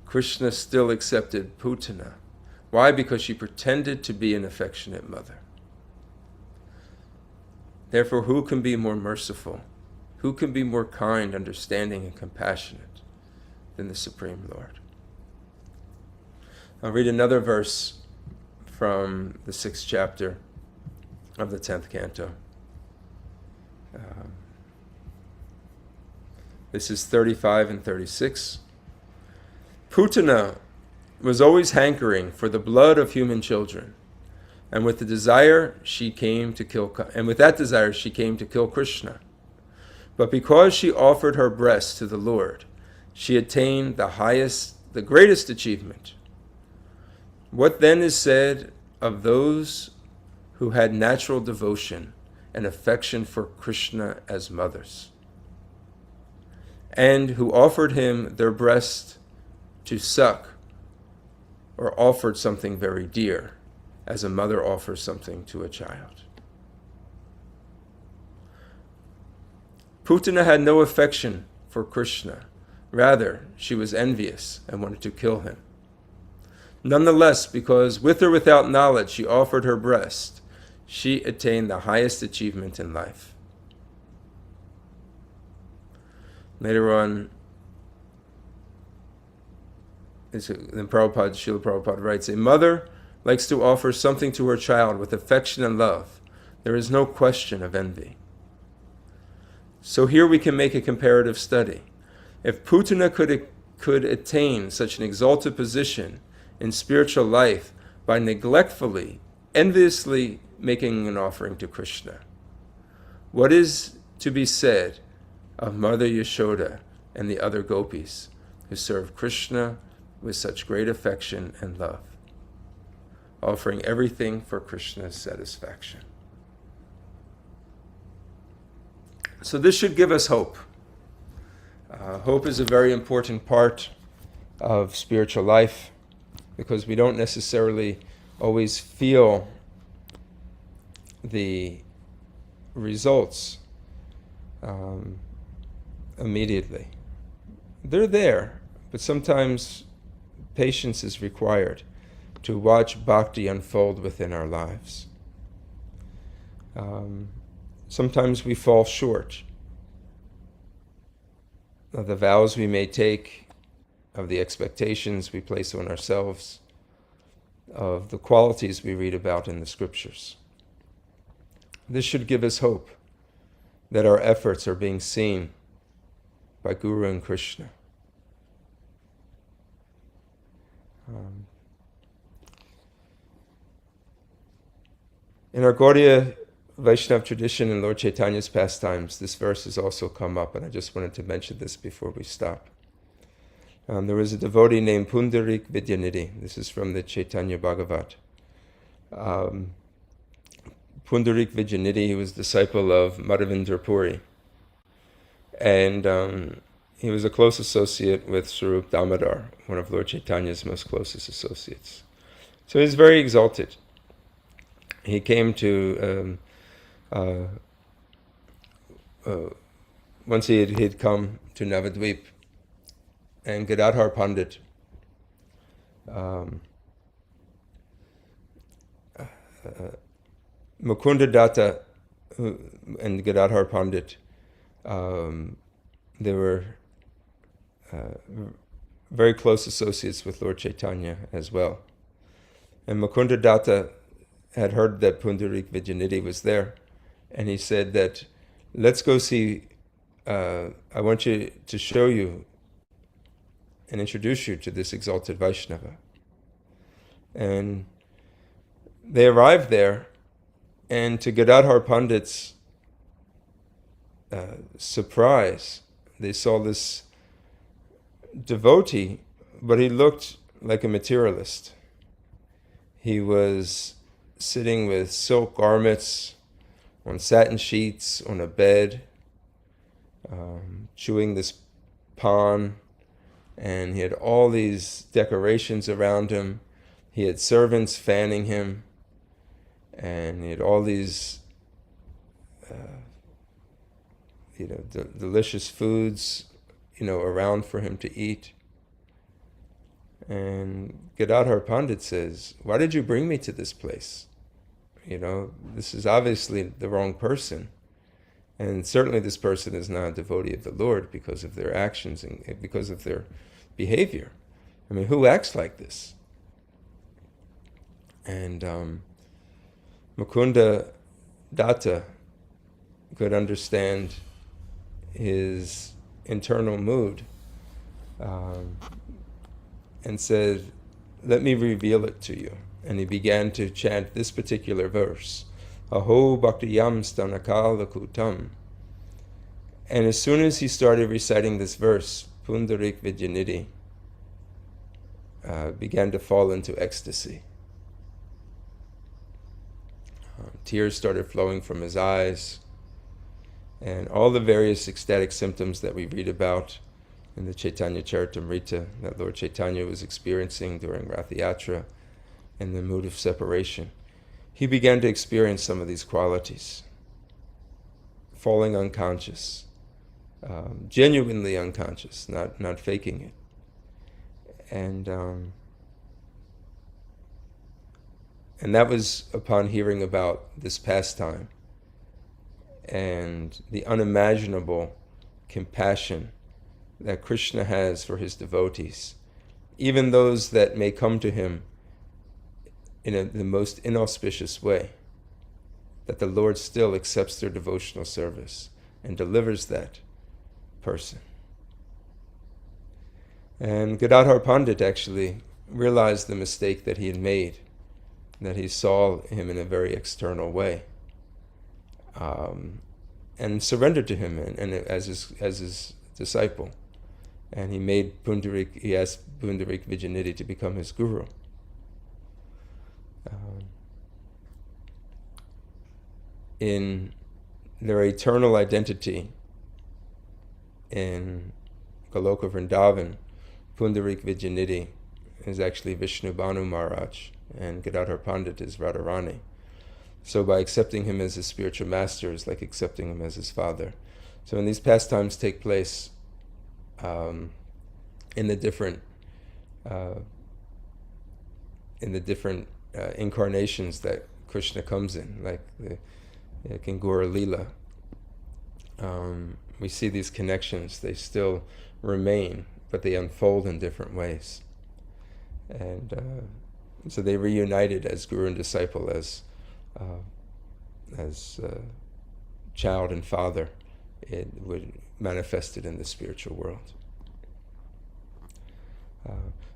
Krishna still accepted Pūtanā. Why? Because she pretended to be an affectionate mother. Therefore, who can be more merciful? Who can be more kind, understanding, and compassionate than the Supreme Lord? I'll read another verse from the 6th chapter of the 10th canto. This is 35 and 36. Pūtanā was always hankering for the blood of human children, and with that desire she came to kill Krishna. But because she offered her breast to the Lord, she attained the greatest achievement. What then is said of those who had natural devotion and affection for Krishna as mothers, and who offered him their breast to suck, or offered something very dear, as a mother offers something to a child. Pūtanā had no affection for Krishna. Rather, she was envious and wanted to kill him. Nonetheless, because with or without knowledge she offered her breast, she attained the highest achievement in life. Later on, then Srila Prabhupada writes, a mother likes to offer something to her child with affection and love. There is no question of envy. So here we can make a comparative study. If Pūtanā could attain such an exalted position in spiritual life by neglectfully, enviously making an offering to Krishna, what is to be said of Mother Yashoda and the other gopis who served Krishna with such great affection and love, offering everything for Krishna's satisfaction? So this should give us hope. Hope is a very important part of spiritual life, because we don't necessarily always feel the results immediately. They're there, but sometimes patience is required to watch bhakti unfold within our lives. Sometimes we fall short of the vows we may take, of the expectations we place on ourselves, of the qualities we read about in the scriptures. This should give us hope that our efforts are being seen by Guru and Krishna. In our Gaudiya Vaishnava tradition and Lord Chaitanya's pastimes, this verse has also come up, and I just wanted to mention this before we stop. There was a devotee named Pundarik Vidyanidhi. This is from the Chaitanya Bhagavat. Pundarik Vidyanidhi, he was disciple of Madhavendra Puri, and he was a close associate with Swarup Damodar, one of Lord Chaitanya's most closest associates. So he's very exalted. He came to once he'd come to Navadvip, and Gadadhar Pandit Mukunda Datta and Gadadhar Pandit, they were very close associates with Lord Chaitanya as well. And Mukunda Datta had heard that Pundarik Vidyanidhi was there, and he said that, let's go see, I want you to show you and introduce you to this exalted Vaishnava. And they arrived there, and to Gadadhar Pandit's surprise, they saw this devotee, but he looked like a materialist. He was sitting with silk garments, on satin sheets, on a bed, chewing this pan, and he had all these decorations around him. He had servants fanning him, and he had all these delicious foods, around for him to eat. And Gadadhar Pandit says, why did you bring me to this place? This is obviously the wrong person. And certainly this person is not a devotee of the Lord because of their actions and because of their behavior. I mean, who acts like this? And Mukunda Datta could understand his internal mood, and said, let me reveal it to you. And he began to chant this particular verse, Aho bhaktiyam stana-kāla-kūṭaṁ. And as soon as he started reciting this verse, Pundarik Vidyanidhi began to fall into ecstasy. tears started flowing from his eyes, and all the various ecstatic symptoms that we read about in the Chaitanya Charitamrita that Lord Chaitanya was experiencing during Rath Yatra in the mood of separation. He began to experience some of these qualities, falling unconscious, genuinely unconscious, not faking it. And that was upon hearing about this pastime and the unimaginable compassion that Krishna has for his devotees, even those that may come to him in the most inauspicious way, that the Lord still accepts their devotional service and delivers that person. And Gadadhar Pandit actually realized the mistake that he had made, that he saw him in a very external way, and surrendered to him and as his disciple. And he asked Pundarik Vijayanidhi to become his guru. In their eternal identity in Goloka Vrindavan, Pundarik Vijayanidhi is actually Vishnu Bhanu Maharaj, and Gadadhar Pandit is Radharani. So by accepting him as his spiritual master is like accepting him as his father. So when these pastimes take place in the different incarnations that Krishna comes in, like in Gaura Lila, we see these connections. They still remain, but they unfold in different ways. And so they reunited as guru and disciple, as child and father. It would manifested in the spiritual world.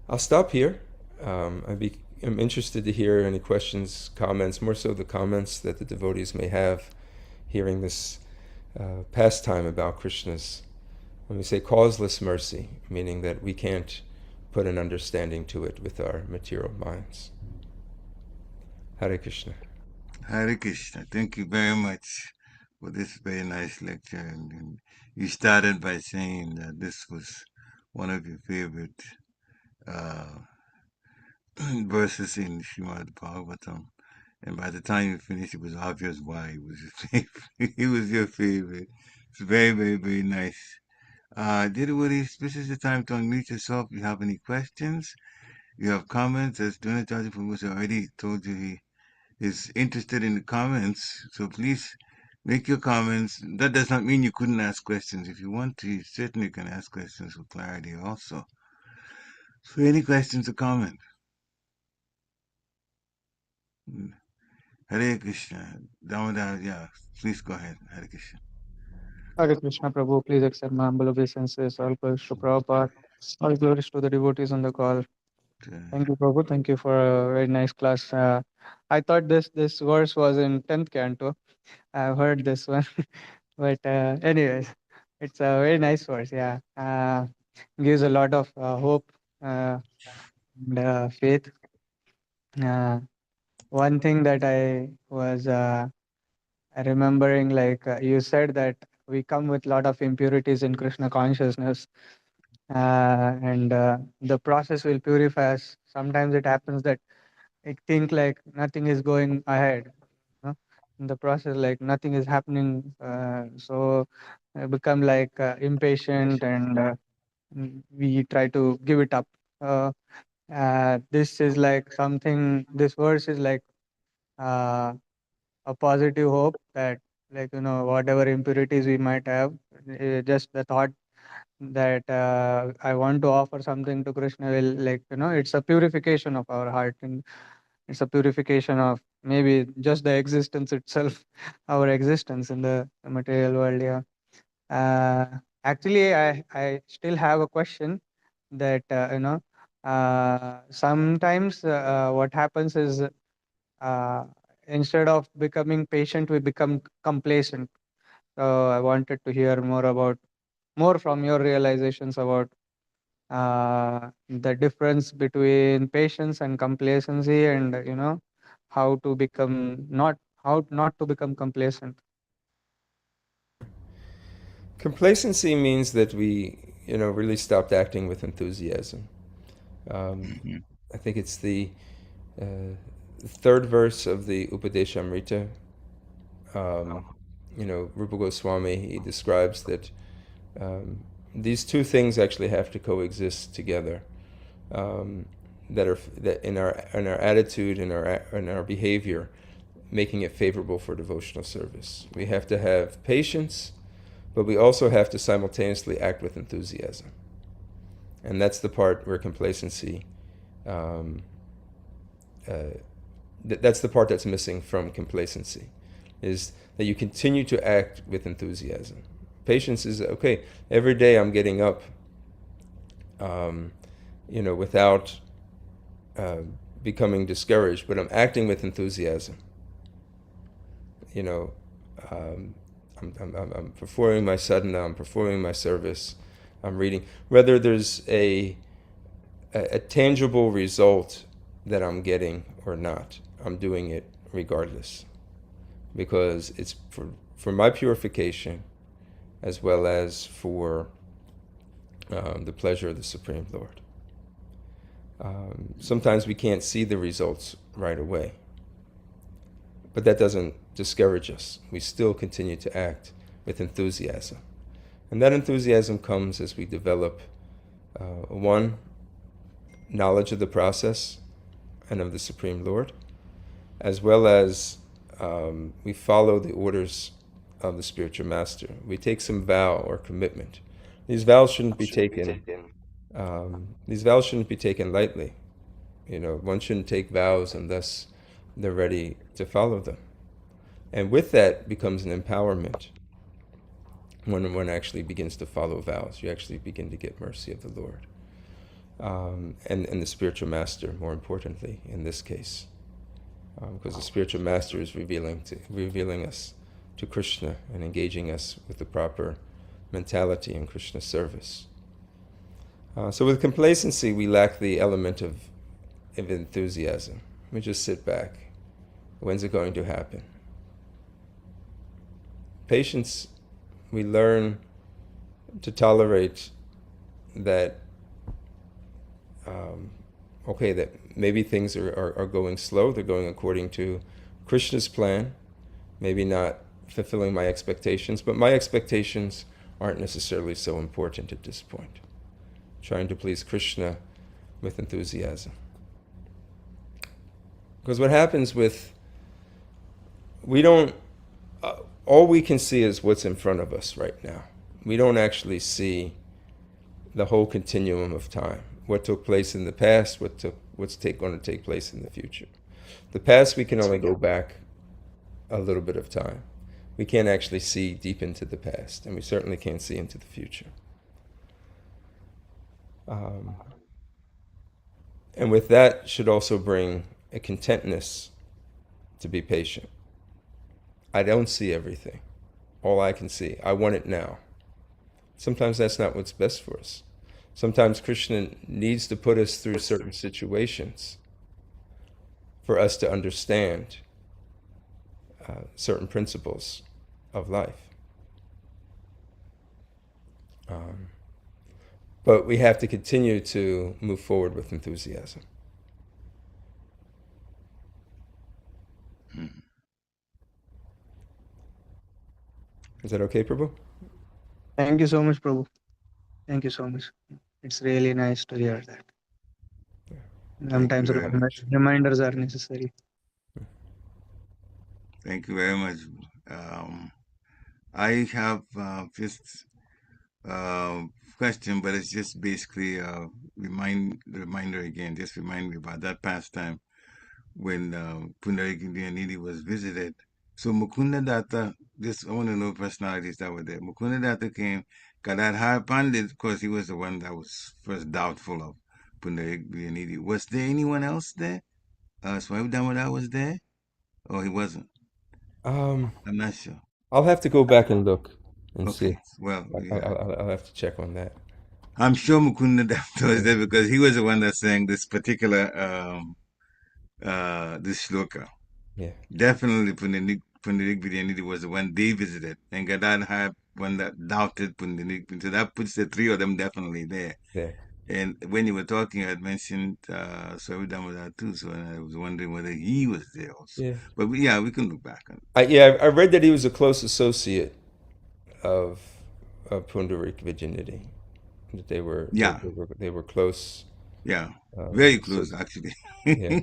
I'll stop here. I'm interested to hear any questions, comments, more so the comments that the devotees may have hearing this pastime about Krishna's, when we say causeless mercy, meaning that we can't put an understanding to it with our material minds. Hare Krishna. Hare Krishna. Thank you very much for this very nice lecture. And you started by saying that this was one of your favorite verses in Srimad Bhagavatam. And by the time you finished, it was obvious why it was your favorite. It was your favorite. It's very, very, very nice. Devotees, this is the time to unmute yourself. If you have any questions, you have comments, as Dronacarya Prabhu already told you he is interested in the comments. So please make your comments. That does not mean you couldn't ask questions. If you want to, you certainly can ask questions for clarity also. So any questions or comments? Hare Krishna. Damodar, yeah, please go ahead. Hare Krishna. Hare Krishna Prabhu, please accept my humble obeisances. All glories to Prabhupada. All glories to the devotees on the call. Thank you, Prabhu. Thank you for a very nice class. I thought this verse was in 10th canto. I've heard this one. But anyways, it's a very nice verse. Yeah. Gives a lot of hope and faith. One thing that I was remembering, like you said that we come with a lot of impurities in Krishna consciousness, and the process will purify us. Sometimes it happens that I think like nothing is going ahead, know, in the process, like nothing is happening. So I become like impatient, and we try to give it up. This is like something. This verse is like uh, a positive hope that, like, whatever impurities we might have, just the thought that I want to offer something to Krishna will, like, it's a purification of our heart, and it's a purification of maybe just the existence itself, our existence in the material world. Yeah. Actually, I still have a question that sometimes what happens is, uh, instead of becoming patient, we become complacent. So I wanted to hear more from your realizations about the difference between patience and complacency, and how to become not how not to become complacent? Complacency means that we, really stopped acting with enthusiasm. I think it's the third verse of the Upadeshamrita. Rupa Goswami, he describes that these two things actually have to coexist together. That in our attitude, in our behavior, making it favorable for devotional service. We have to have patience, but we also have to simultaneously act with enthusiasm. And that's the part where complacency, that's the part that's missing from complacency, is that you continue to act with enthusiasm. Patience is, okay, every day I'm getting up, without becoming discouraged, but I'm acting with enthusiasm. I'm performing my sadhana, I'm performing my service, I'm reading. Whether there's a tangible result that I'm getting or not, I'm doing it regardless, because it's for my purification as well as for the pleasure of the Supreme Lord. Sometimes we can't see the results right away, but that doesn't discourage us. We still continue to act with enthusiasm. And that enthusiasm comes as we develop, one, knowledge of the process and of the Supreme Lord, as well as we follow the orders of the spiritual master. We take some vow or commitment. These vows shouldn't be taken. These vows shouldn't be taken lightly. One shouldn't take vows unless they're ready to follow them. And with that becomes an empowerment. When one actually begins to follow vows, you actually begin to get mercy of the Lord. And the spiritual master, more importantly, in this case. Because the spiritual master is revealing us to Krishna and engaging us with the proper mentality in Krishna's service. So with complacency, we lack the element of enthusiasm. We just sit back. When's it going to happen? Patience, we learn to tolerate that, that maybe things are going slow, they're going according to Krishna's plan, maybe not fulfilling my expectations, but my expectations aren't necessarily so important at this point. Trying to please Krishna with enthusiasm. Because what happens all we can see is what's in front of us right now. We don't actually see the whole continuum of time. What took place in the past, what's going to take place in the future. The past, we can only go back a little bit of time. We can't actually see deep into the past, and we certainly can't see into the future. And with that should also bring a contentness to be patient. I don't see everything. All I can see, I want it now. Sometimes that's not what's best for us. Sometimes Krishna needs to put us through certain situations for us to understand certain principles of life. But we have to continue to move forward with enthusiasm. Is that okay, Prabhu? Thank you so much, Prabhu. Thank you so much. It's really nice to hear that. Sometimes reminders are necessary. Thank you very much. I have just question, but it's just basically a reminder again. Just remind me about that past time when Pundariki was visited. So Mukunda Datta, I want to know personalities that were there. Mukunda Datta came, Gadadhar Pandit, of course, he was the one that was first doubtful of Pundariki. Was there anyone else there? Swami Damodar was there? Or he wasn't? I'm not sure. I'll have to go back and look and Okay. see. Well, I'll have to check on that. I'm sure Mukunda Datta was there because he was the one that sang this particular this shloka. Yeah. Definitely Pundarik Vidyanidhi was the one they visited. And Gadad had one that doubted Pundarik. So that puts the three of them definitely there. Yeah. And when you were talking, I had mentioned Swami Damodar too, so I was wondering whether he was there also. Yeah. But yeah, we can look back on it. I read that he was a close associate of Pundarik Vijayanidhi. That Yeah, they were close. yeah. Very So close, actually. yeah.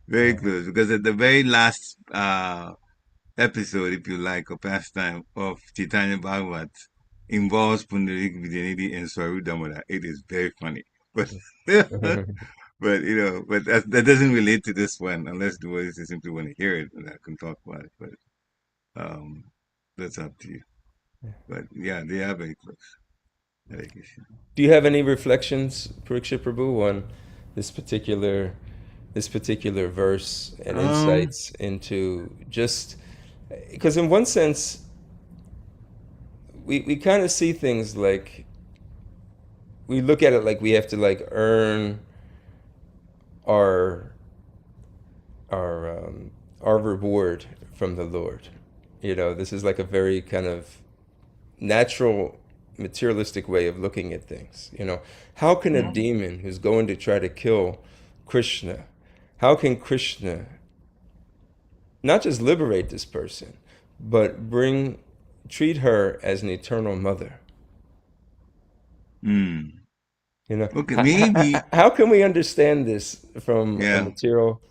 Very Uh, close. Because at the very last episode, if you like, or pastime of Chaitanya Bhagavat involves Pundarik Vidyanidhi and Swaru Damodar. It is very funny. But but that doesn't relate to this one unless the boys simply want to hear it and I can talk about it. But um that's up to you. But yeah, they are very close. Hare Krishna. Do you have any reflections, Pariksha Prabhu, on this particular verse and Um insights into just because in one sense we kind of see things like we look at it like we have to like earn our our reward from the Lord. You know, this is like a very kind of natural materialistic way of looking at things. You know, how can a demon who's going to try to kill Krishna, how can Krishna not just liberate this person, but treat her as an eternal mother? hmm. You know, Okay, maybe how can we understand this from a yeah. material,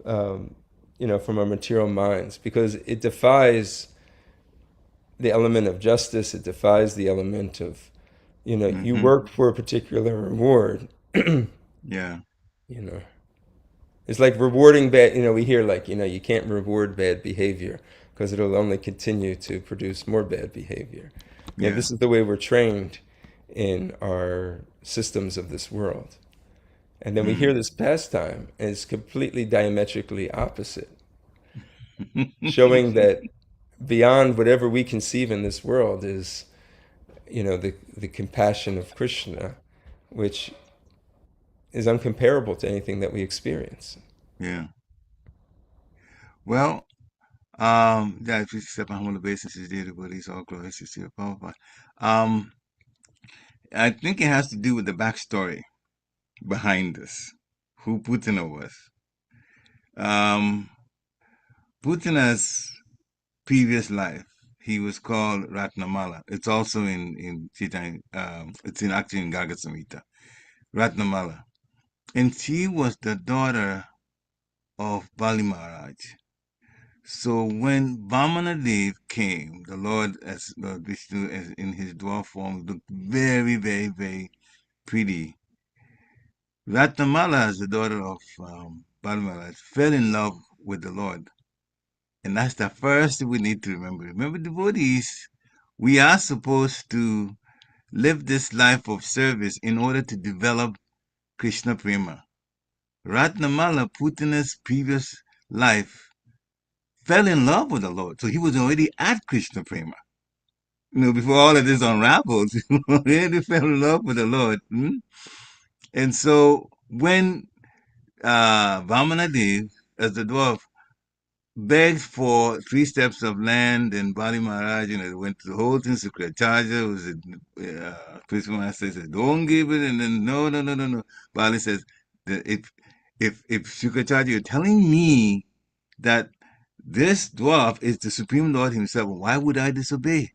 um, from our material minds? Because it defies the element of justice. It defies the element of, you Mm-hmm. work for a particular reward. Yeah. You know, it's like rewarding bad. We hear like, you can't reward bad behavior because it'll only continue to produce more bad behavior. Yeah. This is the way we're trained in our systems of this world. And then we hear Mm. this pastime, and it's completely diametrically opposite, showing that beyond whatever we conceive in this world is, the compassion of Krishna, which is uncomparable to anything that we experience. Yeah. Well, yeah, if you accept my humble obeisances, dear devotees, all glories to your Prabhupada. Um, I think it has to do with the backstory behind this, who Pūtanā was. Um, Pūtanā's previous life, he was called Ratnamala. It's also in Chaitanya, it's actually in Garga Samhita, Ratnamala. And she was the daughter of Bali Maharaj. So when Vamanadev came, the Lord as Lord Vishnu as in his dwarf form looked very, very, very pretty. Ratnamala, as the daughter of Bali Maharaj, fell in love with the Lord. And that's the first thing we need to remember. Remember, devotees, we are supposed to live this life of service in order to develop Krishna Prema. Ratnamala, Putana's previous life, fell in love with the Lord. So he was already at Krishna Prema. Before all of this unraveled, he already fell in love with the Lord. And so when Vamanadev, as the dwarf, begged for 3 steps of land, and Bali Maharaj, went to the whole thing. Sukracharya was Krishna Master says, "Don't give it," and then no, no, no, no, no. Bali says that if Sukracharya, you're telling me that this dwarf is the Supreme Lord Himself, why would I disobey?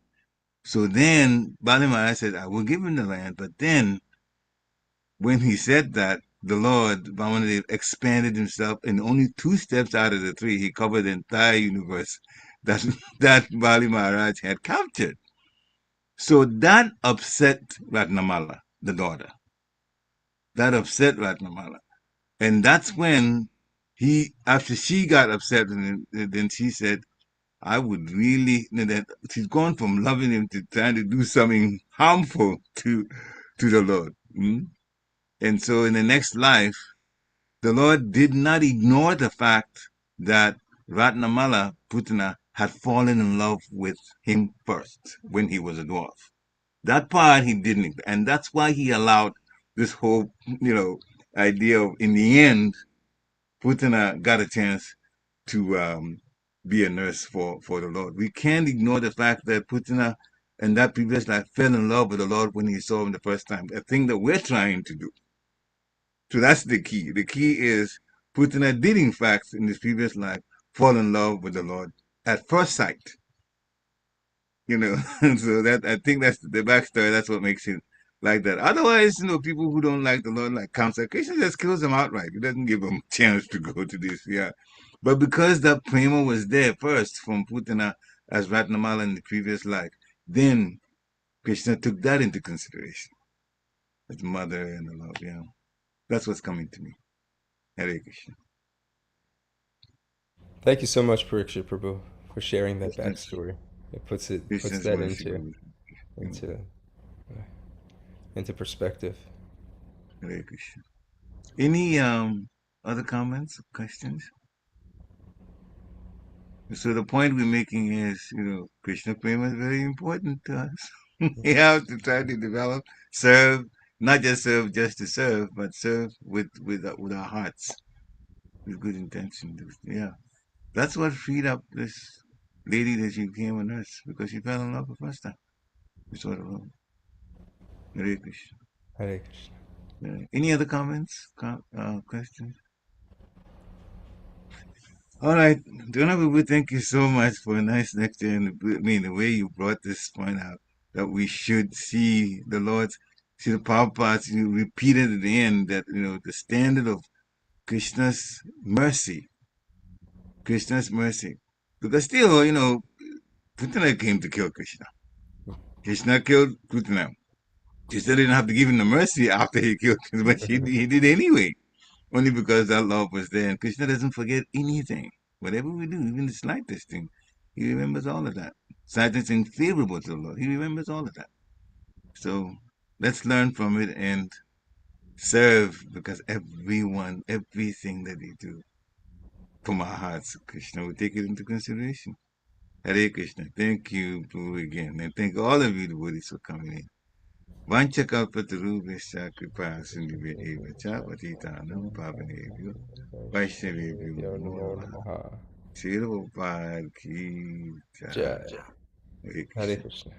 So then Bali Maharaj said, "I will give him the land," but then when he said that, the Lord, Vamanadev, expanded himself, and only 2 steps out of the 3, he covered the entire universe that that Bali Maharaj had captured. So that upset Ratnamala, the daughter. That upset Ratnamala. And that's when after she got upset, and then she said, I would really, that she's gone from loving him to trying to do something harmful to the Lord. And so in the next life, the Lord did not ignore the fact that Ratnamala Pūtanā had fallen in love with him first when he was a dwarf. That part he didn't, and that's why he allowed this whole, idea of, in the end, Pūtanā got a chance to be a nurse for the Lord. We can't ignore the fact that Pūtanā in that previous life fell in love with the Lord when he saw him the first time, a thing that we're trying to do. So that's the key. The key is Pūtanā did, in fact, in his previous life, fall in love with the Lord at first sight. So that I think that's the backstory. That's what makes it like that. Otherwise, people who don't like the Lord, like Kamsa, Krishna just kills them outright. He doesn't give them a chance to go to this. Yeah. But because that prema was there first from Pūtanā as Ratnamala in the previous life, then Krishna took that into consideration. His mother and the love, yeah. That's what's coming to me. Hare Krishna. Thank you so much, Parikshit Prabhu, for sharing that Krishna's, backstory. It puts that Krishna's mercy. into into perspective. Hare Krishna. Any other comments, questions? So the point we're making is, Krishna prema is very important to us. We have to try to develop, serve, not just serve just to serve, but serve with our hearts, with good intention. Yeah, that's what freed up this lady that she became a nurse because she fell in love the first time. It's sort of Hare Krishna. Hare Krishna. Any other comments, questions? All right, Dronacarya, thank you so much for a nice lecture, and the way you brought this point out that we should see the Lord's, see the Prabhupada, you repeated at the end that the standard of Krishna's mercy, because still Pūtanā came to kill Krishna. Krishna killed Pūtanā. Krishna didn't have to give him the mercy after he killed him, but he did anyway, only because that love was there. And Krishna doesn't forget anything. Whatever we do, even the slightest thing, he remembers all of that. Slightest thing favorable to the Lord, he remembers all of that. So let's learn from it and serve, because everything that we do from our hearts, Krishna will take it into consideration. Hare Krishna. Thank you, Prabhu, again. And thank all of you, devotees, for coming in. Vanchakalpatarubhasya kripa sindhubhya eva cha patitanam pavanebhyo vaishnavebhyo namo namaha. Shri Prabhupada ki jai. Jai. Hare Hare Krishna. Krishna.